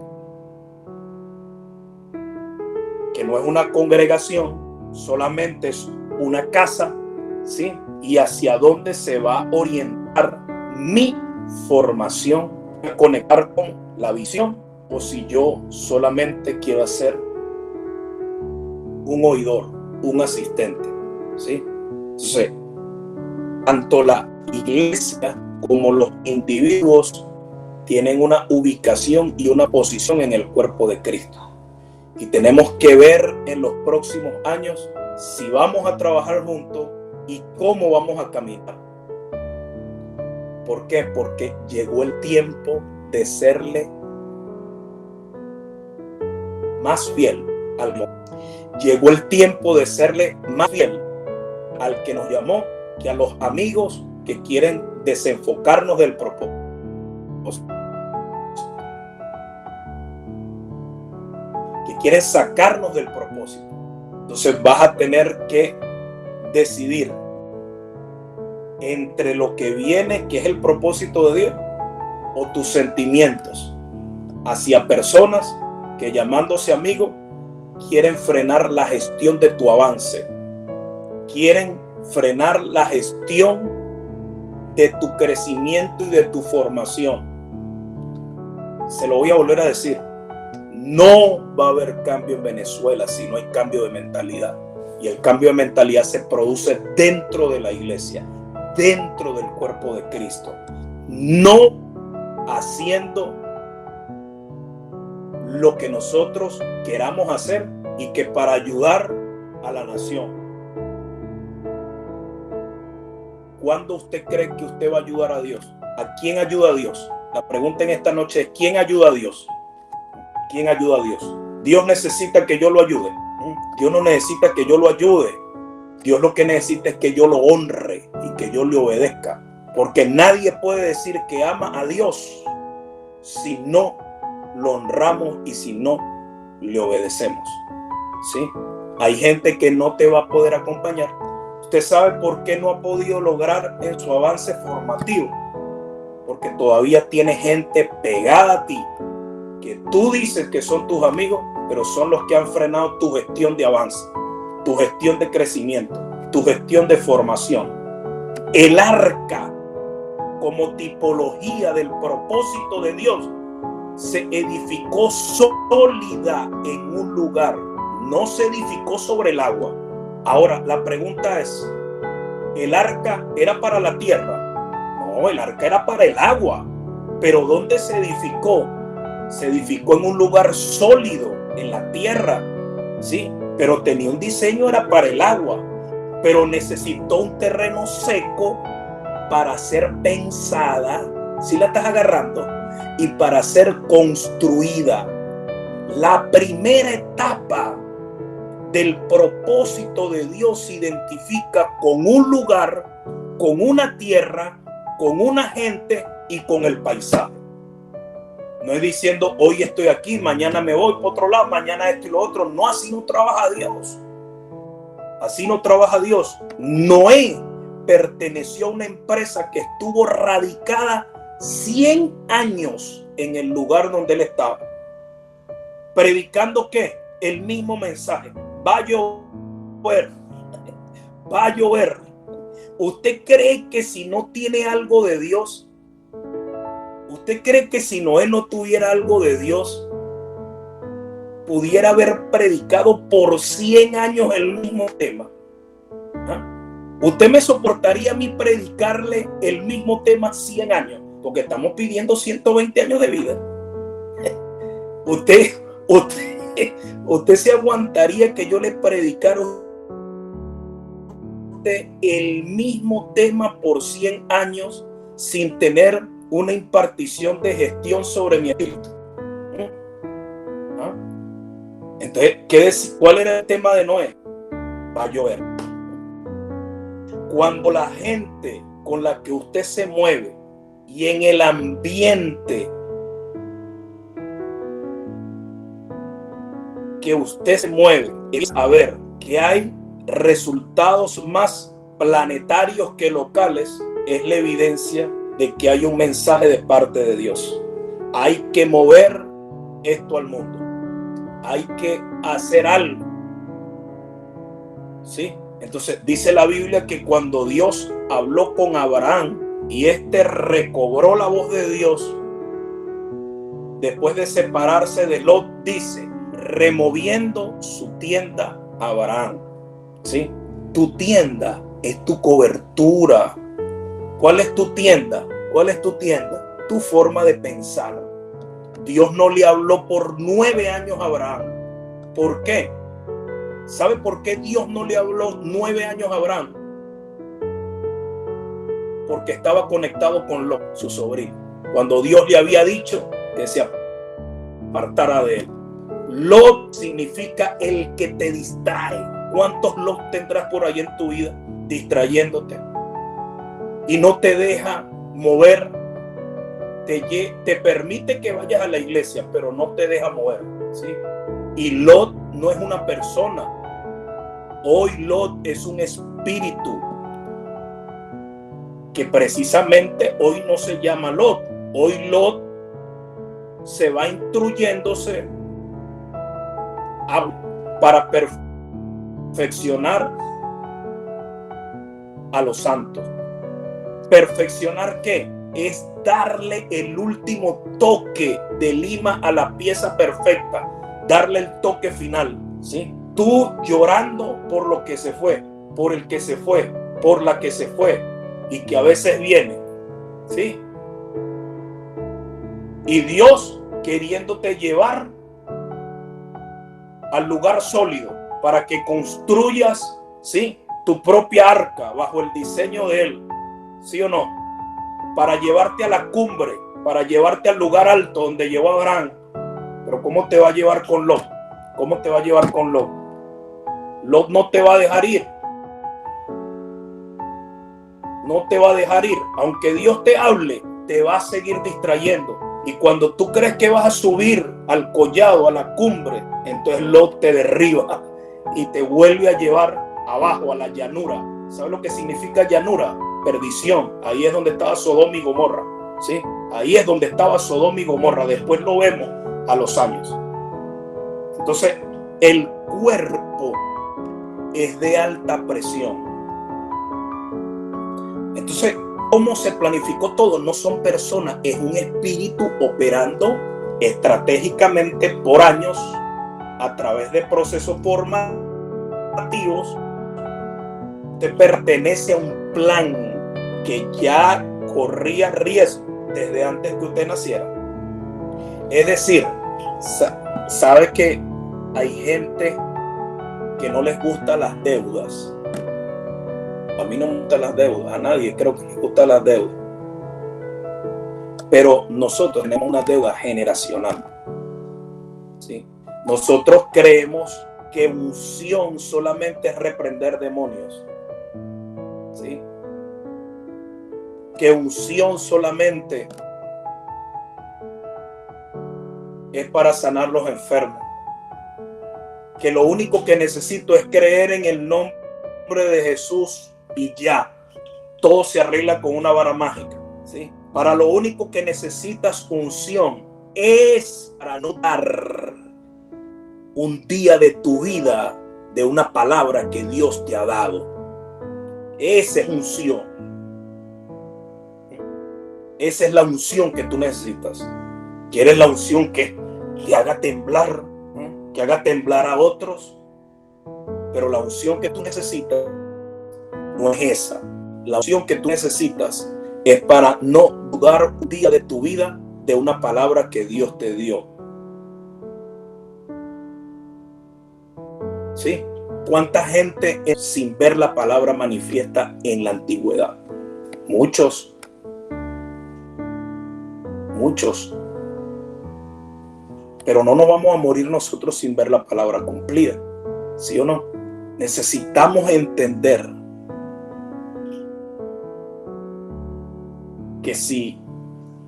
que no es una congregación, solamente es una casa, ¿sí? Y hacia dónde se va a orientar mi formación, a conectar con la visión, o si yo solamente quiero ser un oidor, un asistente, ¿sí? Entonces, tanto la iglesia como los individuos tienen una ubicación y una posición en el cuerpo de Cristo. Y tenemos que ver en los próximos años si vamos a trabajar juntos y cómo vamos a caminar. ¿Por qué? Porque llegó el tiempo de serle más fiel al mundo. Llegó el tiempo de serle más fiel al que nos llamó que a los amigos que quieren desenfocarnos del propósito. Que quieren sacarnos del propósito. Entonces vas a tener que decidir entre lo que viene, que es el propósito de Dios, o tus sentimientos hacia personas que, llamándose amigos, quieren frenar la gestión de tu avance, quieren frenar la gestión de tu crecimiento y de tu formación. Se lo voy a volver a decir: no va a haber cambio en Venezuela si no hay cambio de mentalidad. Y el cambio de mentalidad se produce dentro de la iglesia, dentro del cuerpo de Cristo, no haciendo lo que nosotros queramos hacer y que para ayudar a la nación. ¿Cuándo usted cree que usted va a ayudar a Dios? ¿A quién ayuda a Dios? La pregunta en esta noche es: ¿quién ayuda a Dios? ¿Quién ayuda a Dios? Dios necesita que yo lo ayude. Dios no necesita que yo lo ayude. Dios lo que necesita es que yo lo honre y que yo le obedezca. Porque nadie puede decir que ama a Dios si no lo honramos y si no le obedecemos. ¿Sí? Hay gente que no te va a poder acompañar. Usted sabe por qué no ha podido lograr en su avance formativo. Porque todavía tiene gente pegada a ti, que tú dices que son tus amigos, pero son los que han frenado tu gestión de avance, tu gestión de crecimiento, tu gestión de formación. El arca, como tipología del propósito de Dios, se edificó sólida en un lugar, no se edificó sobre el agua. Ahora, la pregunta es, ¿el arca era para la tierra? No, el arca era para el agua. Pero ¿dónde se edificó? Se edificó en un lugar sólido, en la tierra, ¿sí? Pero tenía un diseño, era para el agua. Pero necesitó un terreno seco para ser pensada, ¿sí la estás agarrando? Y para ser construida. La primera etapa del propósito de Dios se identifica con un lugar, con una tierra, con una gente y con el paisaje. No es diciendo hoy estoy aquí, mañana me voy por otro lado, mañana esto y lo otro. No, así no trabaja Dios. Así no trabaja Dios. Noé perteneció a una empresa que estuvo radicada 100 años en el lugar donde él estaba. ¿Predicando qué? El mismo mensaje. Va a llover. Va a llover. ¿Usted cree que si no tiene algo de Dios? ¿Usted cree que si Noé no tuviera algo de Dios, pudiera haber predicado por 100 años el mismo tema? ¿Ah? ¿Usted me soportaría a mí predicarle el mismo tema 100 años? Porque estamos pidiendo 120 años de vida. ¿Usted se aguantaría que yo le predicara el mismo tema por 100 años sin tener una impartición de gestión sobre mi espíritu? ¿Ah? Entonces, ¿cuál era el tema de Noé? Va a llover. Cuando la gente con la que usted se mueve y en el ambiente que usted se mueve, es a ver que hay resultados más planetarios que locales, es la evidencia de que hay un mensaje de parte de Dios. Hay que mover esto al mundo. Hay que hacer algo. ¿Sí? Entonces dice la Biblia que cuando Dios habló con Abraham y éste recobró la voz de Dios, después de separarse de Lot, dice, removiendo su tienda a Abraham. ¿Sí? Tu tienda es tu cobertura. ¿Cuál es tu tienda? ¿Cuál es tu tienda? Tu forma de pensar. Dios no le habló por 9 años a Abraham. ¿Por qué? ¿Sabe por qué Dios no le habló 9 años a Abraham? Porque estaba conectado con Lot, su sobrino. Cuando Dios le había dicho que se apartara de él. Lot significa el que te distrae. ¿Cuántos Lot tendrás por ahí en tu vida distrayéndote? Y no te deja mover, te permite que vayas a la iglesia, pero no te deja mover, ¿sí? Y Lot no es una persona. Hoy Lot es un espíritu que precisamente hoy no se llama Lot. Hoy Lot se va instruyéndose para perfeccionar a los santos. ¿Perfeccionar qué? Es darle el último toque de lima a la pieza perfecta, darle el toque final, ¿sí? Tú llorando por lo que se fue, por el que se fue, por la que se fue y que a veces viene, ¿sí? Y Dios queriéndote llevar al lugar sólido para que construyas, ¿sí?, tu propia arca bajo el diseño de Él, ¿sí o no? Para llevarte a la cumbre, para llevarte al lugar alto donde llevó a Abraham. Pero ¿cómo te va a llevar con Lot? ¿Cómo te va a llevar con Lot? Lot no te va a dejar ir. No te va a dejar ir. Aunque Dios te hable, te va a seguir distrayendo. Y cuando tú crees que vas a subir al collado, a la cumbre, entonces Lot te derriba y te vuelve a llevar abajo a la llanura. ¿Sabes lo que significa llanura? Perdición. Ahí es donde estaba Sodoma y Gomorra, ¿sí? Ahí es donde estaba Sodoma y Gomorra. Después lo vemos a los años. Entonces, el cuerpo es de alta presión. Entonces, ¿cómo se planificó todo? No son personas, es un espíritu operando estratégicamente por años a través de procesos formativos. Te pertenece a un plan que ya corría riesgo desde antes que usted naciera. Es decir, sabe que hay gente que no les gustan las deudas. A mí no me gustan las deudas, a nadie creo que les gustan las deudas. Pero nosotros tenemos una deuda generacional, ¿sí? Nosotros creemos que unción solamente es reprender demonios, ¿sí? Que unción solamente es para sanar los enfermos. Que lo único que necesito es creer en el nombre de Jesús y ya. Todo se arregla con una vara mágica, ¿sí? Para lo único que necesitas unción es para no dar un día de tu vida de una palabra que Dios te ha dado. Esa es unción. Esa es la unción que tú necesitas. ¿Quieres la unción que te haga temblar? Que haga temblar a otros. Pero la unción que tú necesitas no es esa. La unción que tú necesitas es para no dudar un día de tu vida de una palabra que Dios te dio. ¿Sí? ¿Cuánta gente sin ver la palabra manifiesta en la antigüedad? Muchos. Pero no nos vamos a morir nosotros sin ver la palabra cumplida, ¿sí o no? Necesitamos entender que si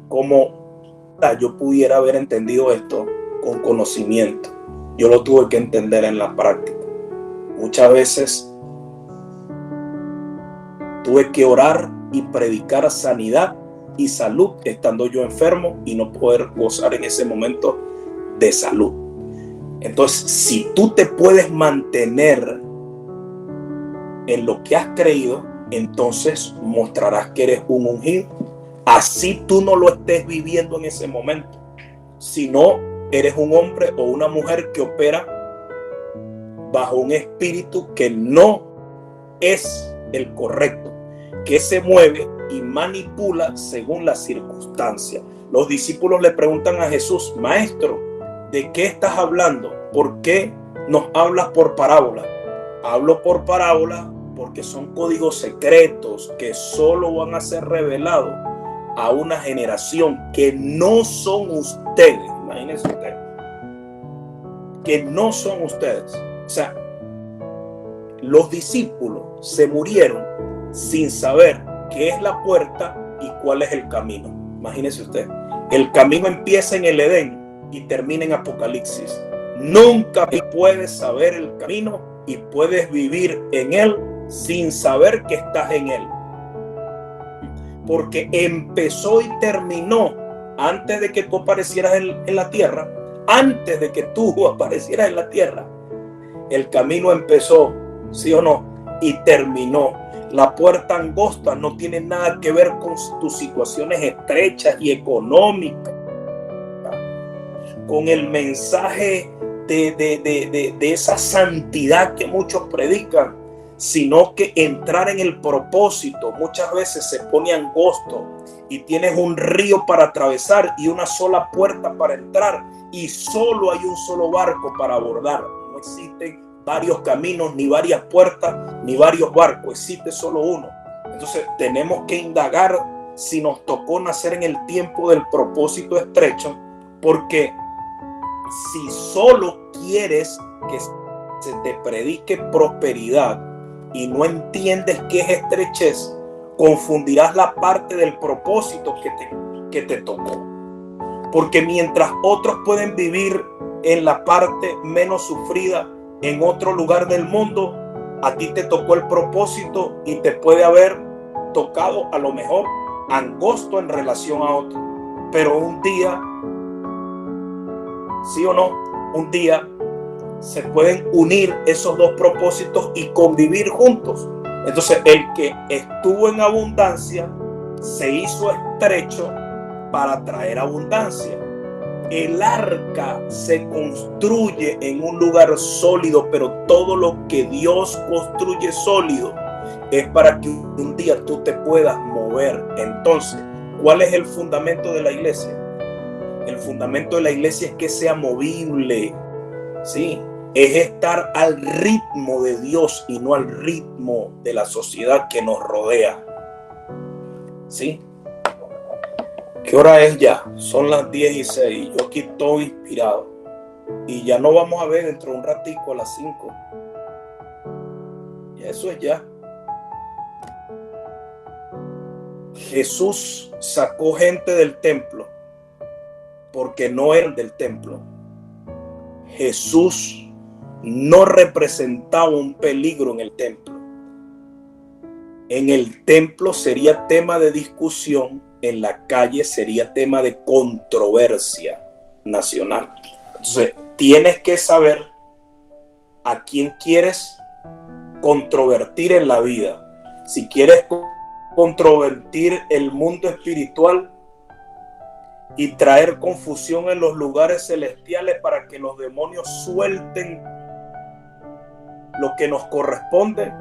como yo pudiera haber entendido esto con conocimiento, yo lo tuve que entender en la práctica. Muchas veces tuve que orar y predicar sanidad y salud estando yo enfermo y no poder gozar en ese momento de salud. Entonces, si tú te puedes mantener en lo que has creído, entonces mostrarás que eres un ungido. Así tú no lo estés viviendo en ese momento. Si no, eres un hombre o una mujer que opera bajo un espíritu que no es el correcto, que se mueve y manipula según las circunstancias. Los discípulos le preguntan a Jesús: Maestro, ¿de qué estás hablando? ¿Por qué nos hablas por parábola? Hablo por parábola porque son códigos secretos que solo van a ser revelados a una generación que no son ustedes. Imagínense ustedes, que no son ustedes. O sea, los discípulos se murieron sin saber qué es la puerta y cuál es el camino. Imagínense usted, el camino empieza en el Edén y termina en Apocalipsis. Nunca puedes saber el camino y puedes vivir en él sin saber que estás en él, porque empezó y terminó antes de que tú aparecieras en la tierra. Antes de que tú aparecieras en la tierra, el camino empezó, ¿sí o no? Y terminó. La puerta angosta no tiene nada que ver con tus situaciones estrechas y económicas, con el mensaje de esa santidad que muchos predican, sino que entrar en el propósito muchas veces se pone angosto y tienes un río para atravesar y una sola puerta para entrar y solo hay un solo barco para abordar. No existen varios caminos, ni varias puertas, ni varios barcos, existe solo uno. Entonces tenemos que indagar si nos tocó nacer en el tiempo del propósito estrecho, porque si solo quieres que se te predique prosperidad y no entiendes qué es estrechez, confundirás la parte del propósito que te tocó. Porque mientras otros pueden vivir en la parte menos sufrida, en otro lugar del mundo, a ti te tocó el propósito y te puede haber tocado a lo mejor angosto en relación a otro. Pero un día, sí o no, un día se pueden unir esos dos propósitos y convivir juntos. Entonces, el que estuvo en abundancia se hizo estrecho para traer abundancia. El arca se construye en un lugar sólido, pero todo lo que Dios construye sólido es para que un día tú te puedas mover. Entonces, ¿cuál es el fundamento de la iglesia? El fundamento de la iglesia es que sea movible, ¿sí? Es estar al ritmo de Dios y no al ritmo de la sociedad que nos rodea, ¿sí? ¿Qué hora es ya? Son las 10:06. Yo aquí estoy inspirado. Y ya no vamos a ver dentro de un ratico a las 5. Y eso es ya. Jesús sacó gente del templo porque no eran del templo. Jesús no representaba un peligro en el templo. En el templo sería tema de discusión, en la calle sería tema de controversia nacional. Entonces, tienes que saber a quién quieres controvertir en la vida. Si quieres controvertir el mundo espiritual y traer confusión en los lugares celestiales para que los demonios suelten lo que nos corresponde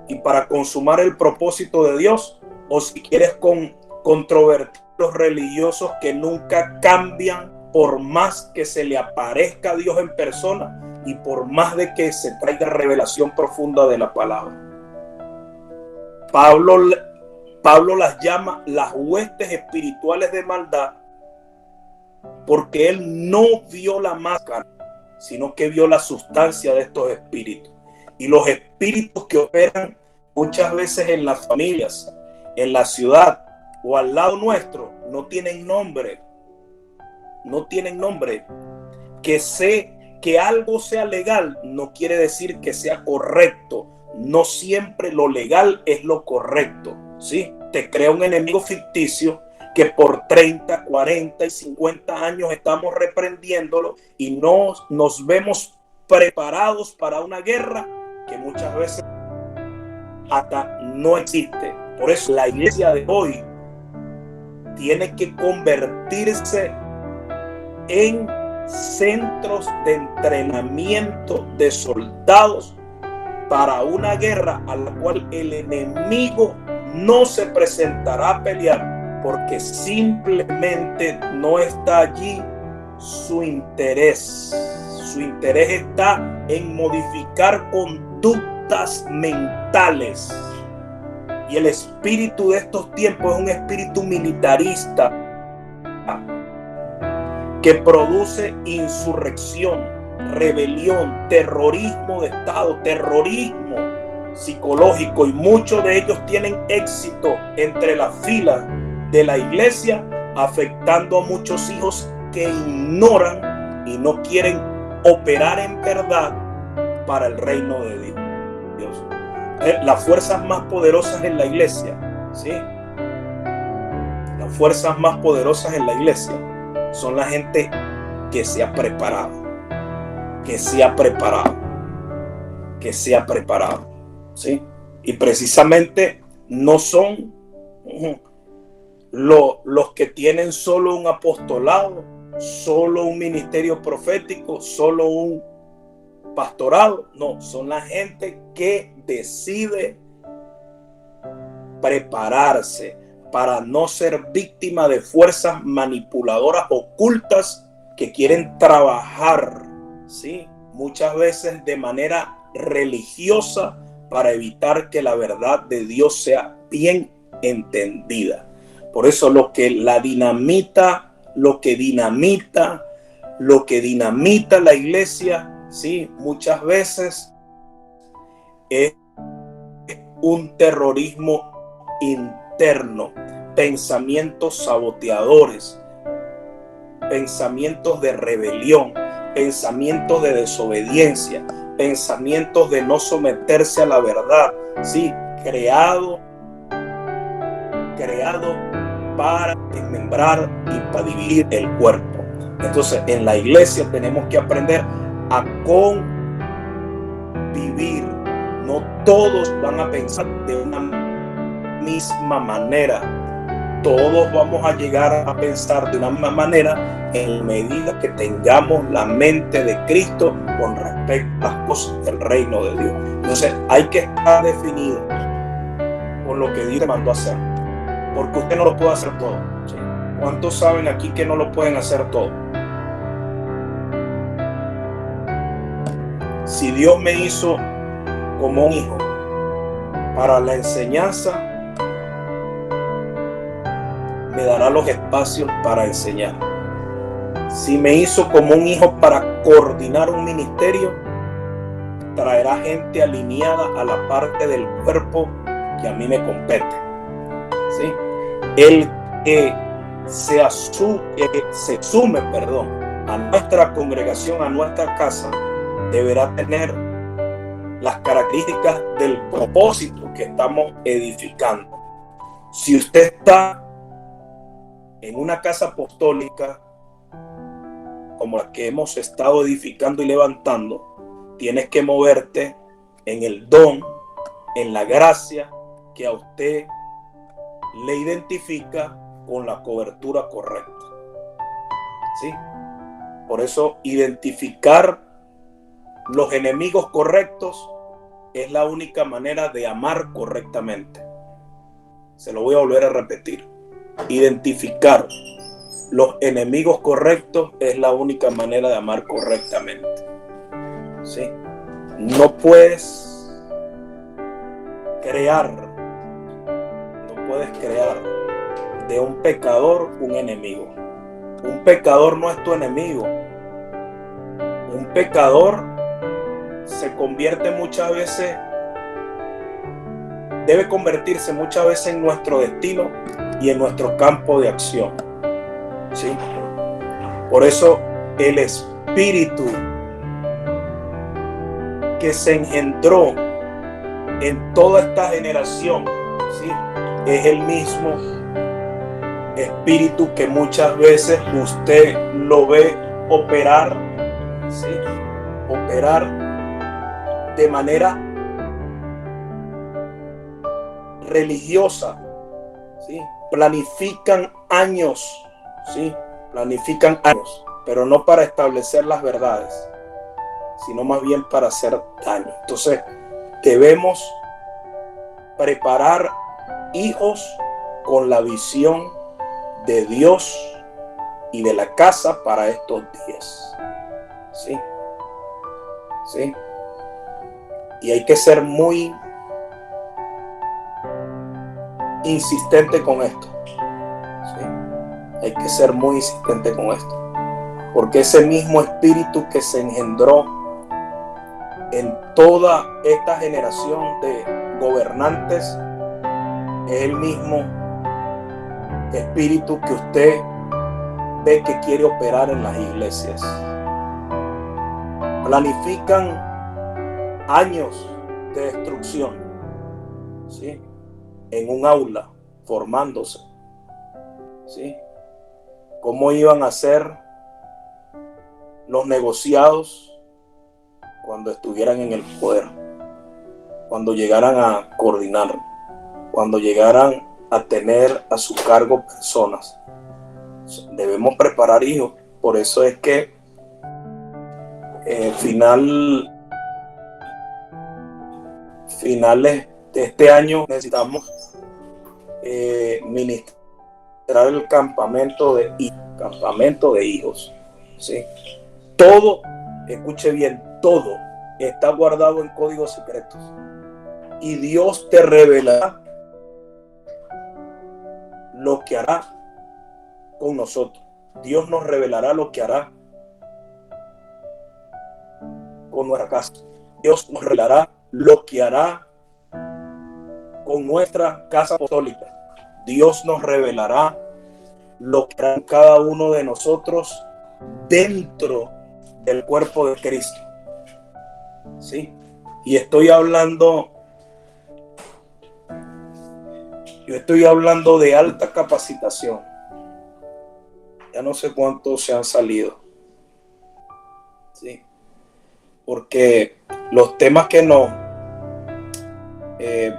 y para consumar el propósito de Dios, o si quieres controvertir los religiosos que nunca cambian por más que se le aparezca a Dios en persona y por más de que se traiga revelación profunda de la palabra. Pablo las llama las huestes espirituales de maldad porque él no vio la máscara, sino que vio la sustancia de estos espíritus. Y los espíritus que operan muchas veces en las familias, en la ciudad o al lado nuestro, no tienen nombre. No tienen nombre. Que algo sea legal no quiere decir que sea correcto. No siempre lo legal es lo correcto, ¿sí? Te crea un enemigo ficticio que por 30, 40 y 50 años estamos reprendiéndolo y nos vemos preparados para una guerra que muchas veces hasta no existe. Por eso la iglesia de hoy tiene que convertirse en centros de entrenamiento de soldados para una guerra a la cual el enemigo no se presentará a pelear porque simplemente no está allí su interés. Su interés está en modificar conductas mentales. Y el espíritu de estos tiempos es un espíritu militarista que produce insurrección, rebelión, terrorismo de Estado, terrorismo psicológico, y muchos de ellos tienen éxito entre las filas de la iglesia, afectando a muchos hijos que ignoran y no quieren operar en verdad para el reino de Dios. Las fuerzas más poderosas en la iglesia, ¿sí? Las fuerzas más poderosas en la iglesia son la gente que se ha preparado, ¿sí? Y precisamente no son los que tienen solo un apostolado, solo un ministerio profético, solo un pastorado. No, son la gente que decide prepararse para no ser víctima de fuerzas manipuladoras ocultas que quieren trabajar, ¿sí? Muchas veces de manera religiosa para evitar que la verdad de Dios sea bien entendida. Por eso lo que dinamita la iglesia, ¿sí? Muchas veces es un terrorismo interno, pensamientos saboteadores, pensamientos de rebelión. pensamientos de desobediencia, pensamientos de no someterse a la verdad, ¿sí? Creado para desmembrar y para dividir el cuerpo. Entonces, en la iglesia tenemos que aprender a convivir. No todos van a pensar de una misma manera. Todos vamos a llegar a pensar de una misma manera en medida que tengamos la mente de Cristo con respecto a las cosas del reino de Dios. Entonces, hay que estar definido con lo que Dios te mandó a hacer, porque usted no lo puede hacer todo. ¿Sí? ¿Cuántos saben aquí que no lo pueden hacer todo? Si Dios me hizo como un hijo para la enseñanza, me dará los espacios para enseñar. Si me hizo como un hijo para coordinar un ministerio, traerá gente alineada a la parte del cuerpo que a mí me compete. ¿Sí? El que se sume a nuestra congregación, a nuestra casa, deberá tener las características del propósito que estamos edificando. Si usted está en una casa apostólica como la que hemos estado edificando y levantando, tienes que moverte en el don, en la gracia que a usted le identifica con la cobertura correcta. ¿Sí? Por eso, identificar los enemigos correctos es la única manera de amar correctamente. Se lo voy a volver a repetir. Identificar los enemigos correctos es la única manera de amar correctamente. ¿Sí? No puedes crear de un pecador un enemigo. Un pecador no es tu enemigo. Un pecador se convierte muchas veces, debe convertirse muchas veces en nuestro destino y en nuestro campo de acción. ¿Sí? Por eso el espíritu que se engendró en toda esta generación, ¿sí?, es el mismo espíritu que muchas veces usted lo ve operar, ¿sí?, operar de manera religiosa, ¿sí? Planifican años, pero no para establecer las verdades, sino más bien para hacer daño. Entonces, debemos preparar hijos con la visión de Dios y de la casa para estos días. ¿Sí? ¿Sí? Y hay que ser muy insistente con esto. ¿Sí? Hay que ser muy insistente con esto. Porque ese mismo espíritu que se engendró en toda esta generación de gobernantes es el mismo espíritu que usted ve que quiere operar en las iglesias. Planifican años de destrucción, ¿sí?, en un aula, formándose, ¿sí? ¿Cómo iban a ser los negociados cuando estuvieran en el poder? Cuando llegaran a coordinar, cuando llegaran a tener a su cargo personas. Debemos preparar hijos. Por eso es que finales de este año necesitamos ministrar el campamento de hijos, ¿sí? Todo, escuche bien, todo está guardado en códigos secretos y Dios te revelará lo que hará con nosotros. Dios nos revelará lo que hará con nuestra casa. Dios nos revelará lo que hará con nuestra casa apostólica. Dios nos revelará lo que hará cada uno de nosotros dentro del cuerpo de Cristo. ¿Sí? Y estoy hablando de alta capacitación. Ya no sé cuántos se han salido. ¿Sí? Porque los temas que no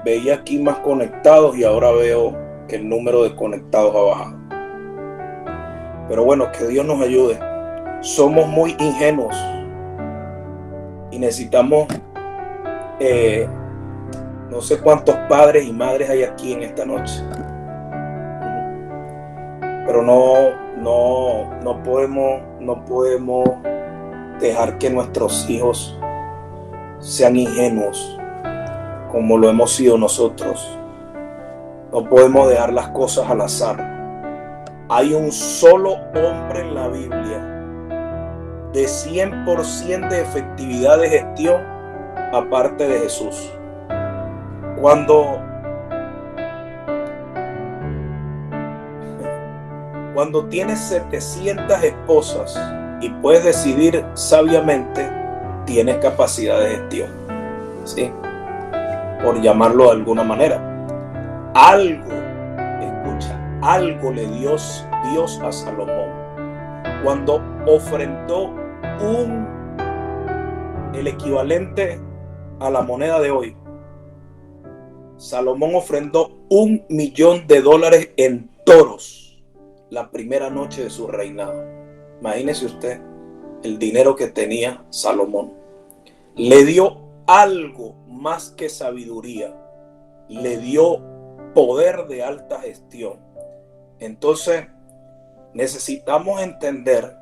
veía aquí más conectados y ahora veo que el número de conectados ha bajado. Pero bueno, que Dios nos ayude. Somos muy ingenuos y necesitamos no sé cuántos padres y madres hay aquí en esta noche, pero no podemos dejar que nuestros hijos sean ingenuos como lo hemos sido nosotros. No podemos dejar las cosas al azar. Hay un solo hombre en la Biblia de 100% de efectividad de gestión aparte de Jesús. Cuando tienes 700 esposas y puedes decidir sabiamente, tienes capacidad de gestión, ¿sí? Por llamarlo de alguna manera. Algo le dio Dios a Salomón cuando ofrendó el equivalente a la moneda de hoy. Salomón ofrendó $1.000.000 en toros la primera noche de su reinado. Imagínese usted el dinero que tenía Salomón. Le dio algo más que sabiduría, le dio poder de alta gestión. Entonces necesitamos entender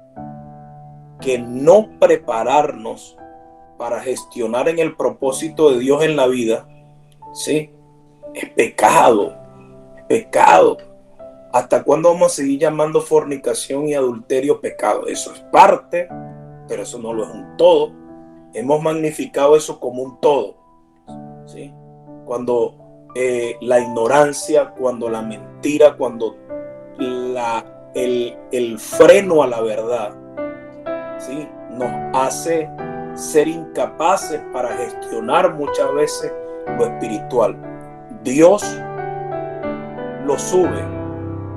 que no prepararnos para gestionar en el propósito de Dios en la vida, ¿sí? Es pecado. ¿Hasta cuándo vamos a seguir llamando fornicación y adulterio pecado? Eso es parte, pero eso no lo es un todo. Hemos magnificado eso como un todo, ¿sí? Cuando la ignorancia, cuando la mentira, cuando el freno a la verdad, ¿sí? Nos hace ser incapaces para gestionar muchas veces lo espiritual. Dios lo sube,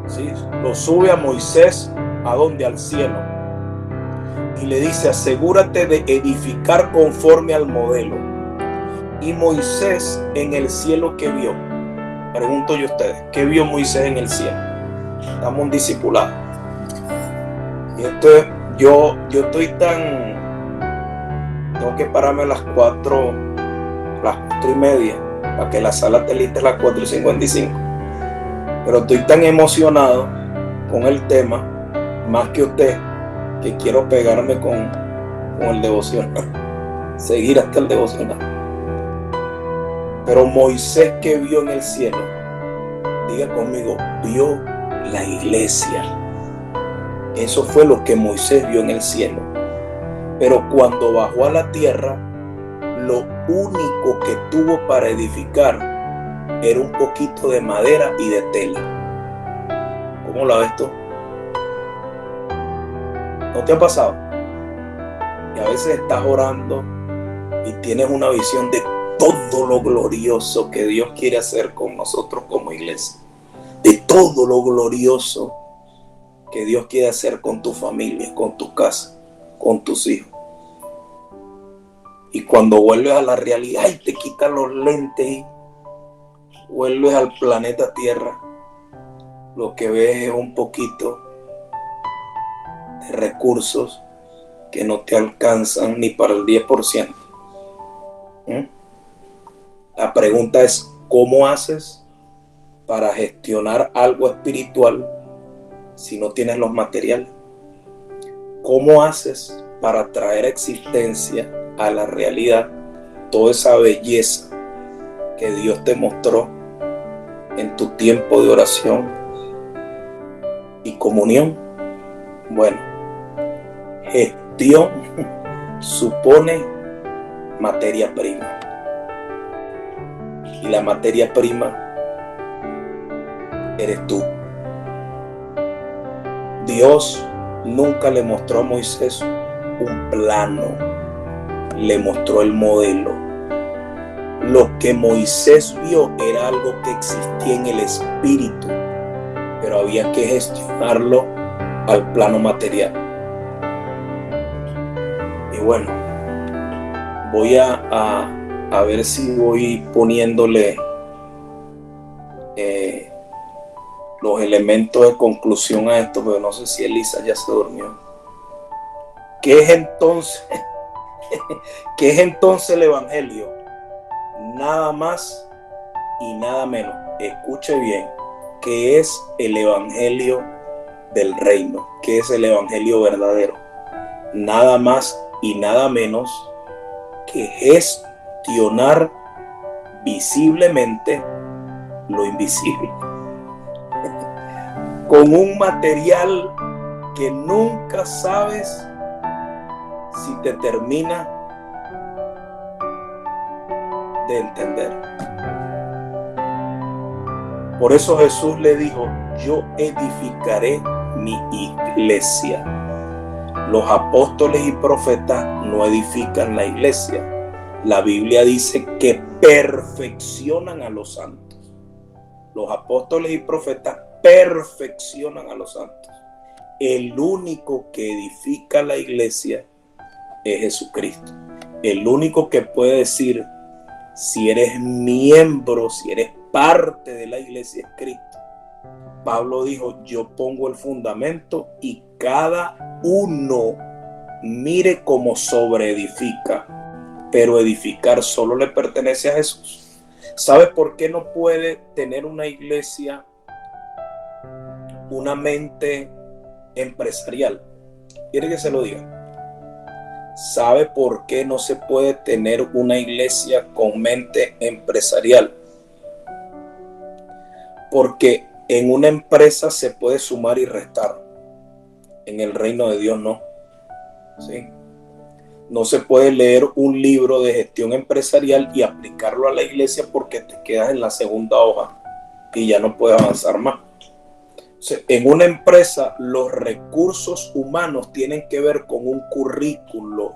¿sí? Lo sube a Moisés, ¿a dónde? Al cielo, y le dice: asegúrate de edificar conforme al modelo. Y Moisés en el cielo, ¿qué vio? Pregunto yo a ustedes, ¿qué vio Moisés en el cielo? Estamos un discipulado. Y esto es, yo estoy tengo que pararme a las 4:30 para que la sala esté lista a las 4:55. Pero estoy tan emocionado con el tema, más que usted, que quiero pegarme con el devocional, seguir hasta el devocional. Pero Moisés, ¿qué vio en el cielo? Diga conmigo, vio la iglesia. Eso fue lo que Moisés vio en el cielo. Pero cuando bajó a la tierra, lo único que tuvo para edificar era un poquito de madera y de tela. ¿Cómo la ves tú? ¿No te ha pasado? Y a veces estás orando y tienes una visión de todo lo glorioso que Dios quiere hacer con nosotros como iglesia. De todo lo glorioso que Dios quiere hacer con tu familia, con tu casa, con tus hijos. Y cuando vuelves a la realidad y te quitan los lentes y vuelves al planeta Tierra, lo que ves es un poquito de recursos que no te alcanzan ni para el 10%. La pregunta es, ¿cómo haces para gestionar algo espiritual si no tienes los materiales? ¿Cómo haces para traer existencia a la realidad toda esa belleza que Dios te mostró en tu tiempo de oración y comunión? Bueno, gestión supone materia prima. Y la materia prima eres tú. Dios nunca le mostró a Moisés un plano, le mostró el modelo. Lo que Moisés vio era algo que existía en el espíritu, pero había que gestionarlo al plano material. Y bueno, voy a ver si voy poniéndole los elementos de conclusión a esto, pero no sé si Elisa ya se durmió. ¿Qué es entonces el evangelio? Nada más y nada menos. Escuche bien, ¿qué es el evangelio del reino? ¿Qué es el evangelio verdadero? Nada más y nada menos que gestionar visiblemente lo invisible con un material que nunca sabes si te termina de entender. Por eso Jesús le dijo: yo edificaré mi iglesia. Los apóstoles y profetas no edifican la iglesia. La Biblia dice que perfeccionan a los santos. Los apóstoles y profetas perfeccionan a los santos. El único que edifica la iglesia es Jesucristo. El único que puede decir si eres miembro, si eres parte de la iglesia es Cristo. Pablo dijo: yo pongo el fundamento y cada uno mire cómo sobreedifica. Pero edificar solo le pertenece a Jesús. ¿Sabes por qué no puede tener una iglesia una mente empresarial? ¿Quiere que se lo diga? ¿Sabe por qué no se puede tener una iglesia con mente empresarial? Porque en una empresa se puede sumar y restar. En el reino de Dios no. ¿Sí? No se puede leer un libro de gestión empresarial y aplicarlo a la iglesia porque te quedas en la segunda hoja y ya no puedes avanzar más. O sea, en una empresa los recursos humanos tienen que ver con un currículo.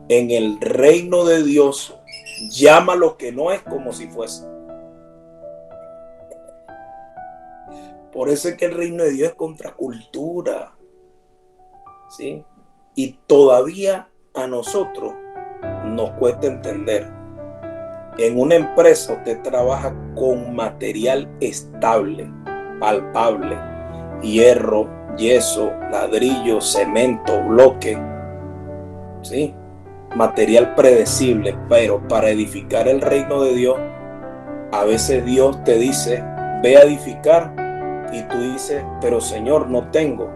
En el reino de Dios, llama lo que no es como si fuese. Por eso es que el reino de Dios es contracultura. ¿Sí? Y todavía a nosotros nos cuesta entender. En una empresa usted trabaja con material estable, palpable: hierro, yeso, ladrillo, cemento, bloque, ¿sí? Material predecible. Pero para edificar el reino de Dios, a veces Dios te dice: ve a edificar, y tú dices: pero Señor, no tengo.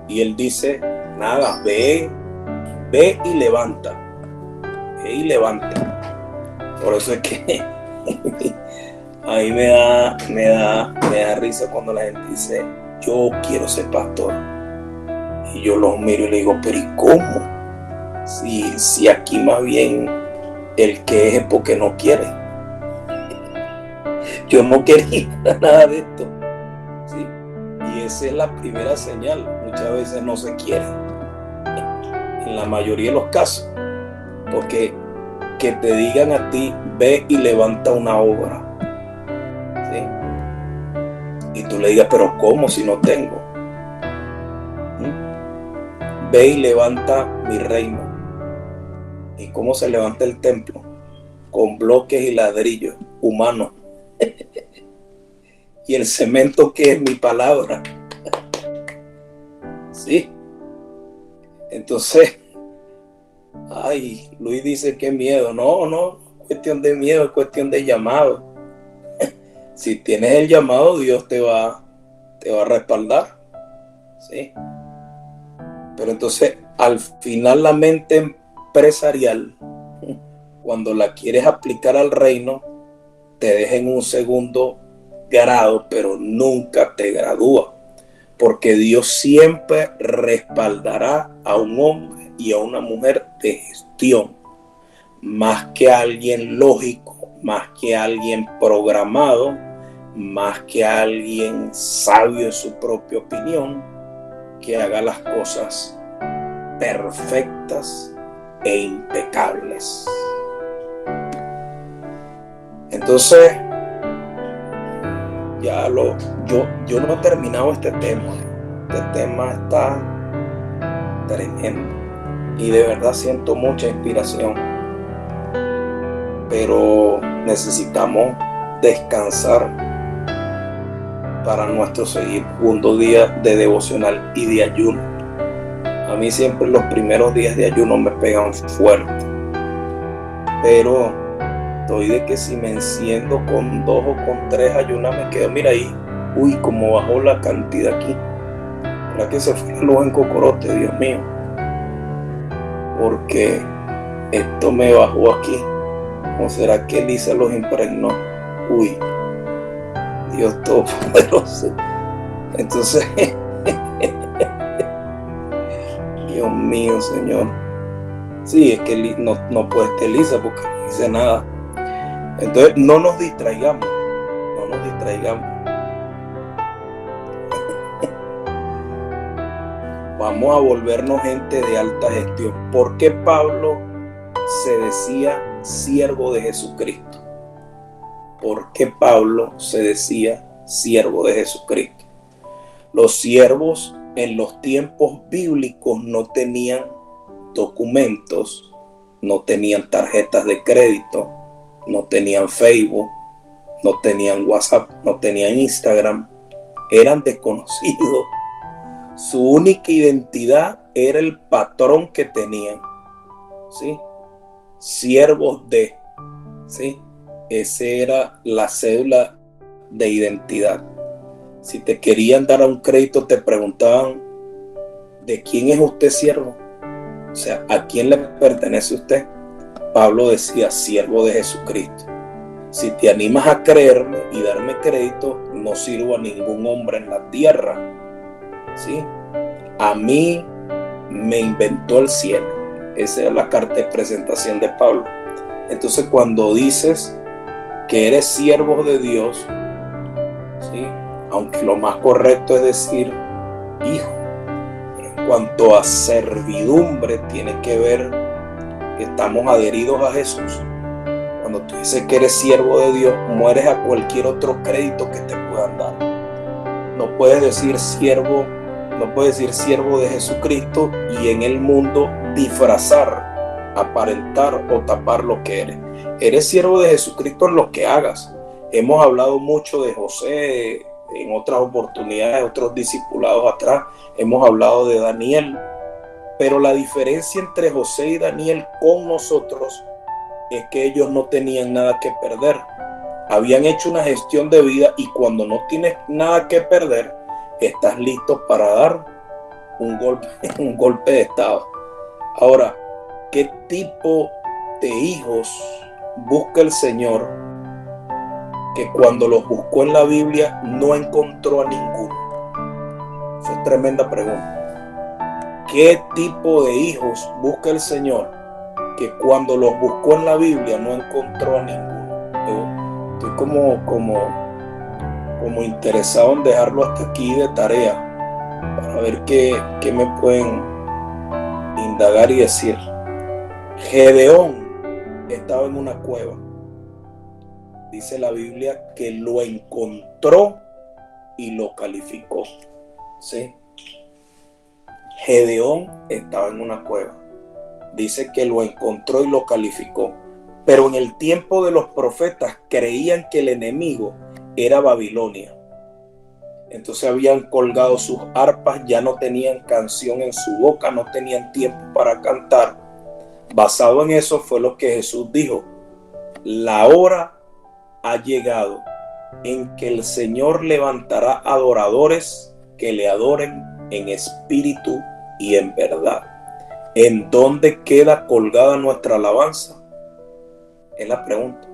Y Él dice: nada, ve y levanta. Ve y levanta. Por eso es que a mí me da risa cuando la gente dice: yo quiero ser pastor. Y yo los miro y le digo: pero ¿y cómo? Si aquí más bien el que es porque no quiere. Yo no quería nada de esto. ¿Sí? Y esa es la primera señal. Muchas veces no se quiere. En la mayoría de los casos. Porque que te digan a ti: ve y levanta una obra. ¿Sí? Y tú le digas: pero ¿cómo si no tengo? Ve y levanta mi reino. ¿Y cómo se levanta el templo? Con bloques y ladrillos humanos. Y el cemento, que es mi palabra. ¿Sí? Entonces, ay, Luis dice: qué miedo. No, cuestión de miedo, es cuestión de llamado. Si tienes el llamado, Dios te va a respaldar. ¿Sí? Pero entonces, al final, la mente empresarial, cuando la quieres aplicar al reino, te deja en un segundo grado, pero nunca te gradúa. Porque Dios siempre respaldará a un hombre y a una mujer de gestión, más que a alguien lógico, más que a alguien programado, más que a alguien sabio en su propia opinión, que haga las cosas perfectas e impecables. Entonces, yo no he terminado este tema. Este tema está tremendo y de verdad siento mucha inspiración, pero necesitamos descansar para nuestro segundo día de devocional y de ayuno. A mí siempre los primeros días de ayuno me pegan fuerte, pero estoy de que si me enciendo con 2 o con 3 ayunas me quedo, mira ahí, uy, como bajó la cantidad aquí. ¿Para que se fue la luz en Cocorote, Dios mío? Porque esto me bajó aquí. ¿O será que Elisa los impregnó? Uy, Dios Todopoderoso. Entonces, Dios mío, Señor. Sí, es que no puede estar Elisa porque no dice nada. Entonces, no nos distraigamos. Vamos a volvernos gente de alta gestión. ¿Por qué Pablo se decía siervo de Jesucristo? ¿Por qué Pablo se decía siervo de Jesucristo? Los siervos en los tiempos bíblicos no tenían documentos, no tenían tarjetas de crédito, no tenían Facebook, no tenían WhatsApp, no tenían Instagram, eran desconocidos. Su única identidad era el patrón que tenían, ¿sí? Siervos de, ¿sí? Esa era la cédula de identidad. Si te querían dar un crédito, te preguntaban, ¿de quién es usted siervo? O sea, ¿a quién le pertenece usted? Pablo decía, siervo de Jesucristo. Si te animas a creerme y darme crédito, no sirvo a ningún hombre en la tierra, ¿sí? A mí me inventó el cielo. Esa era la carta de presentación de Pablo. Entonces, cuando dices que eres siervo de Dios, ¿sí? Aunque lo más correcto es decir hijo, pero en cuanto a servidumbre tiene que ver que estamos adheridos a Jesús. Cuando tú dices que eres siervo de Dios, mueres a cualquier otro crédito que te puedan dar. No puedes decir siervo de Jesucristo y en el mundo disfrazar, aparentar o tapar lo que eres. Eres siervo de Jesucristo en lo que hagas. Hemos hablado mucho de José en otras oportunidades, otros discipulados atrás. Hemos hablado de Daniel. Pero la diferencia entre José y Daniel con nosotros es que ellos no tenían nada que perder. Habían hecho una gestión de vida y cuando no tienes nada que perder, estás listo para dar un golpe de estado. Ahora, ¿qué tipo de hijos busca el Señor que cuando los buscó en la Biblia no encontró a ninguno? Esa es tremenda pregunta. ¿Qué tipo de hijos busca el Señor que cuando los buscó en la Biblia no encontró a ninguno? Yo estoy como interesado en dejarlo hasta aquí de tarea para ver qué me pueden indagar y decir. Gedeón estaba en una cueva. Dice la Biblia que lo encontró y lo calificó, ¿sí? Gedeón estaba en una cueva. Dice que lo encontró y lo calificó. Pero en el tiempo de los profetas creían que el enemigo era Babilonia. Entonces habían colgado sus arpas, ya no tenían canción en su boca, no tenían tiempo para cantar. Basado en eso fue lo que Jesús dijo: la hora ha llegado en que el Señor levantará adoradores que le adoren en espíritu y en verdad. ¿En dónde queda colgada nuestra alabanza? Es la pregunta.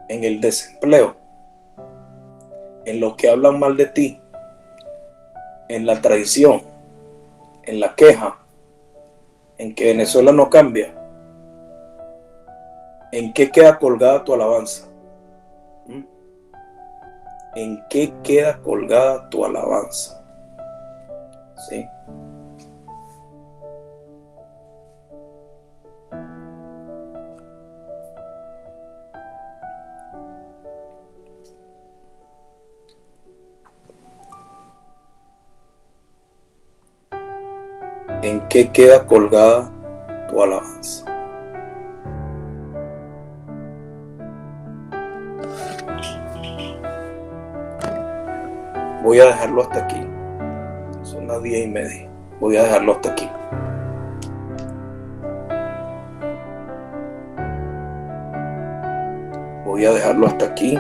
En el desempleo, en los que hablan mal de ti, en la traición, en la queja, en que Venezuela no cambia. ¿En qué queda colgada tu alabanza? ¿En qué queda colgada tu alabanza? ¿Sí? ¿En qué queda colgada tu alabanza? Voy a dejarlo hasta aquí. Son las 10:30. Voy a dejarlo hasta aquí. Voy a dejarlo hasta aquí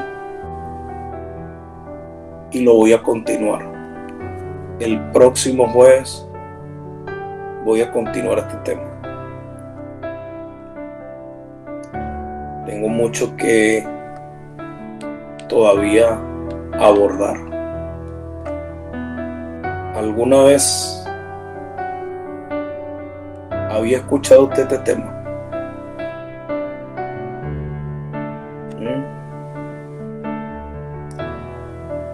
y lo voy a continuar. El próximo jueves voy a continuar este tema. Tengo mucho que todavía abordar. ¿Alguna vez había escuchado usted este tema?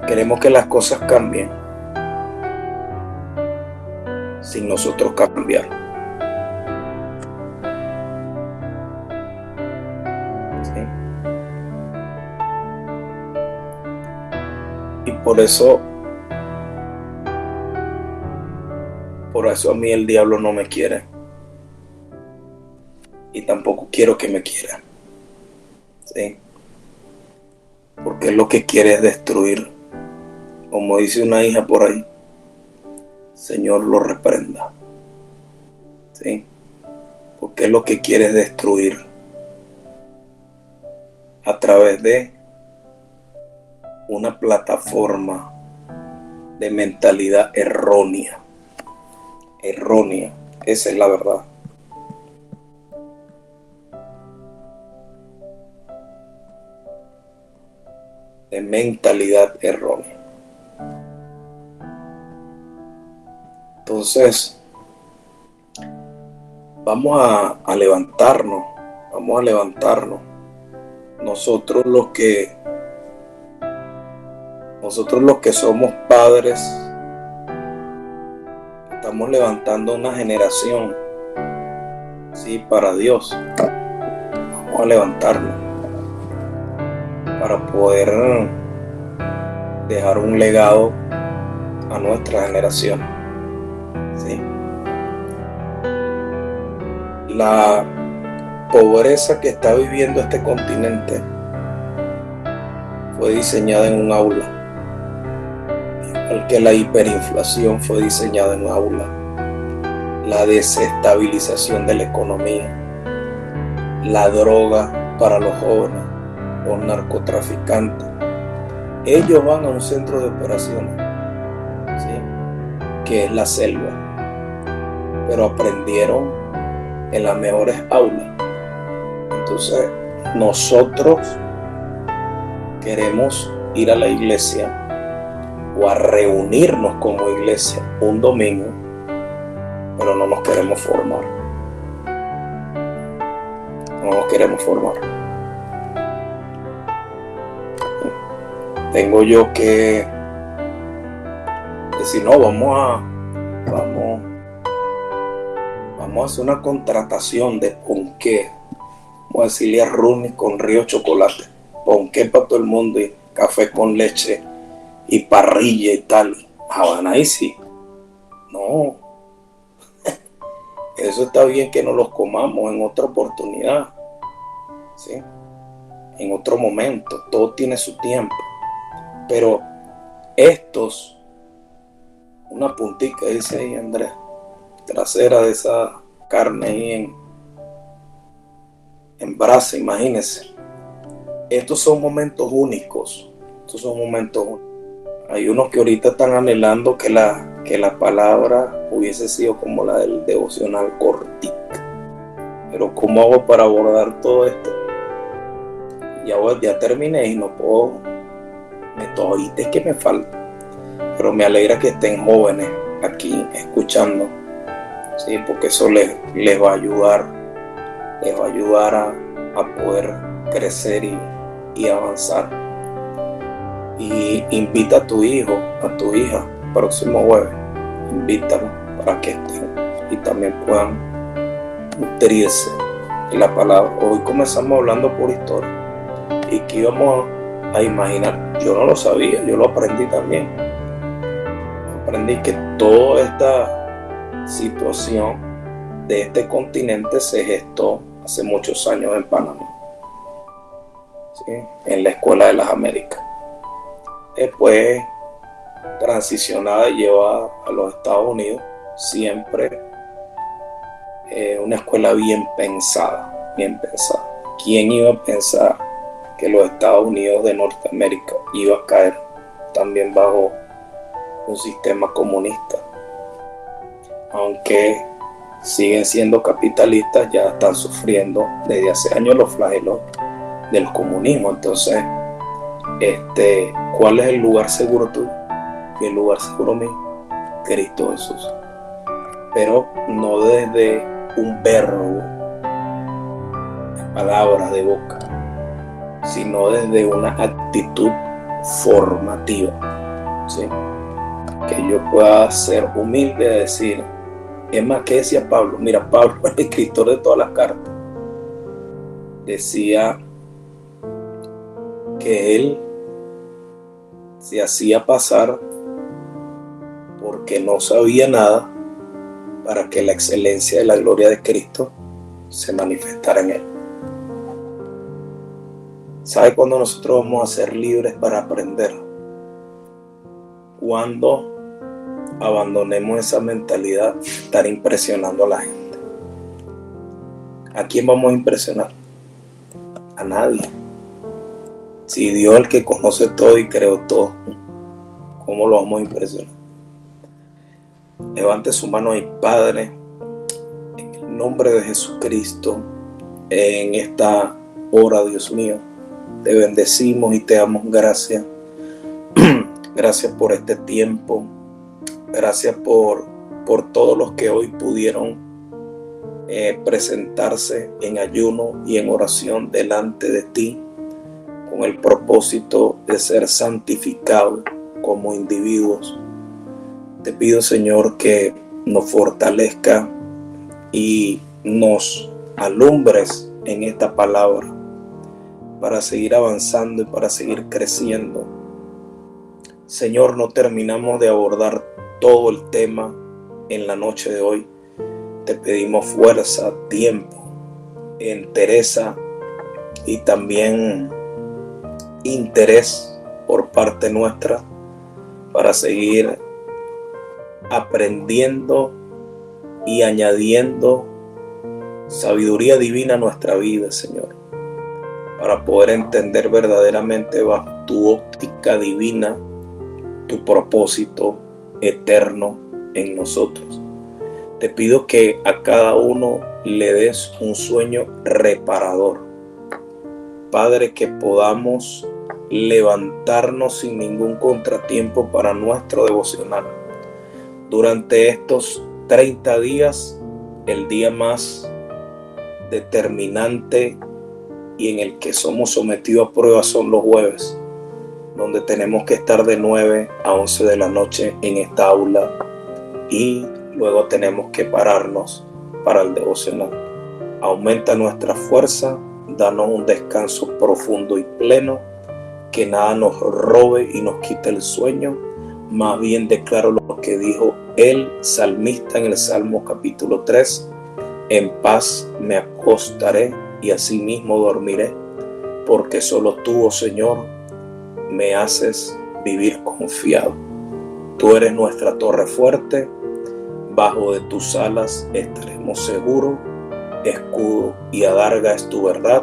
Queremos que las cosas cambien sin nosotros cambiar. ¿Sí? Y por eso a mí el diablo no me quiere. Y tampoco quiero que me quiera. ¿Sí? Porque lo que quiere es destruir. Como dice una hija por ahí, Señor, lo reprenda. ¿Sí? Porque lo que quiere es destruir a través de una plataforma de mentalidad errónea. Errónea, esa es la verdad. De mentalidad errónea. Entonces, vamos a levantarnos, Nosotros los que somos padres, estamos levantando una generación, sí, para Dios. Vamos a levantarnos para poder dejar un legado a nuestra generación. ¿Sí? La pobreza que está viviendo este continente fue diseñada en un aula, igual que la hiperinflación fue diseñada en un aula, la desestabilización de la economía, la droga para los jóvenes, los narcotraficantes. Ellos van a un centro de operaciones, ¿sí? Que es la selva, pero aprendieron en las mejores aulas. Entonces nosotros queremos ir a la iglesia o a reunirnos como iglesia un domingo, pero no nos queremos formar. No nos queremos formar. Tengo yo que decir, no, vamos a hacer una contratación de ponqué. Vamos a decirle a Rooney con Río Chocolate, ponqué para todo el mundo y café con leche y parrilla y tal. Habana y sí. No. Eso está bien que no los comamos en otra oportunidad. ¿Sí? En otro momento. Todo tiene su tiempo. Pero estos, una puntica, dice ahí Andrés, trasera de esa carne ahí en brasa, imagínense. Estos son momentos únicos. Hay unos que ahorita están anhelando que la palabra hubiese sido como la del devocional cortica. Pero ¿cómo hago para abordar todo esto? Ya terminé y no puedo. Todavía es que me falta. Pero me alegra que estén jóvenes aquí escuchando. Sí, porque eso les va a ayudar. Les va a ayudar a poder crecer y avanzar. Y invita a tu hijo, a tu hija, próximo jueves. Invítalo para que estén y también puedan nutrirse en la palabra. Hoy comenzamos hablando por historia. Y que íbamos a imaginar. Yo no lo sabía, yo lo aprendí también. Aprendí que toda esta situación de este continente se gestó hace muchos años en Panamá, ¿sí? En la Escuela de las Américas. Después transicionada y llevada a los Estados Unidos, siempre una escuela bien pensada, bien pensada. ¿Quién iba a pensar que los Estados Unidos de Norteamérica iba a caer también bajo un sistema comunista? Aunque siguen siendo capitalistas, ya están sufriendo desde hace años los flagelos del comunismo. Entonces, ¿cuál es el lugar seguro tuyo? Y el lugar seguro mío, Cristo Jesús. Pero no desde un verbo, palabras de boca, sino desde una actitud formativa, ¿sí? Que yo pueda ser humilde a decir, es más, que decía Pablo. Mira, Pablo, el escritor de todas las cartas, decía que él se hacía pasar porque no sabía nada, para que la excelencia de la gloria de Cristo se manifestara en él. ¿Sabe cuándo nosotros vamos a ser libres para aprender? Cuando abandonemos esa mentalidad de estar impresionando a la gente. ¿A quién vamos a impresionar? A nadie. Si Dios es el que conoce todo y creó todo, ¿cómo lo vamos a impresionar? Levante su mano ahí, Padre, en el nombre de Jesucristo, en esta hora, Dios mío, te bendecimos y te damos gracias. Gracias por este tiempo. Gracias por todos los que hoy pudieron presentarse en ayuno y en oración delante de ti, con el propósito de ser santificados como individuos. Te pido, Señor, que nos fortalezca y nos alumbres en esta palabra para seguir avanzando y para seguir creciendo. Señor, no terminamos de abordar todo el tema en la noche de hoy. Te pedimos fuerza, tiempo, entereza y también interés por parte nuestra para seguir aprendiendo y añadiendo sabiduría divina a nuestra vida, Señor, para poder entender verdaderamente bajo tu óptica divina tu propósito eterno en nosotros. Te pido que a cada uno le des un sueño reparador. Padre, que podamos levantarnos sin ningún contratiempo para nuestro devocional. Durante estos 30 días, el día más determinante y en el que somos sometidos a prueba son los jueves, donde tenemos que estar de 9 a 11 de la noche en esta aula y luego tenemos que pararnos para el devocional. Aumenta nuestra fuerza, danos un descanso profundo y pleno, que nada nos robe y nos quite el sueño. Más bien declaro lo que dijo el salmista en el Salmo capítulo 3: en paz me acostaré y asimismo dormiré, porque solo tú, oh Señor, me haces vivir confiado. Tú eres nuestra torre fuerte, bajo de tus alas estaremos seguros. Escudo y adarga es tu verdad.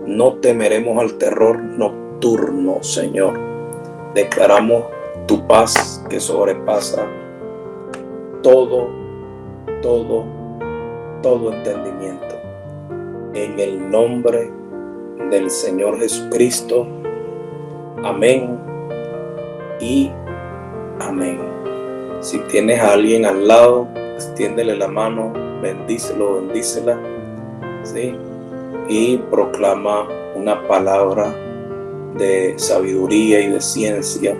No temeremos al terror nocturno, Señor. Declaramos tu paz que sobrepasa todo entendimiento. En el nombre del Señor Jesucristo. Amén y amén. Si tienes a alguien al lado, extiéndele la mano, bendícelo, bendícela, ¿sí? Y proclama una palabra de sabiduría y de ciencia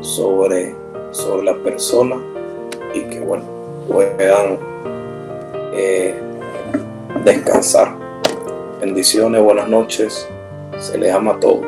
sobre la persona, y que bueno, puedan descansar. Bendiciones, buenas noches, se les ama a todos.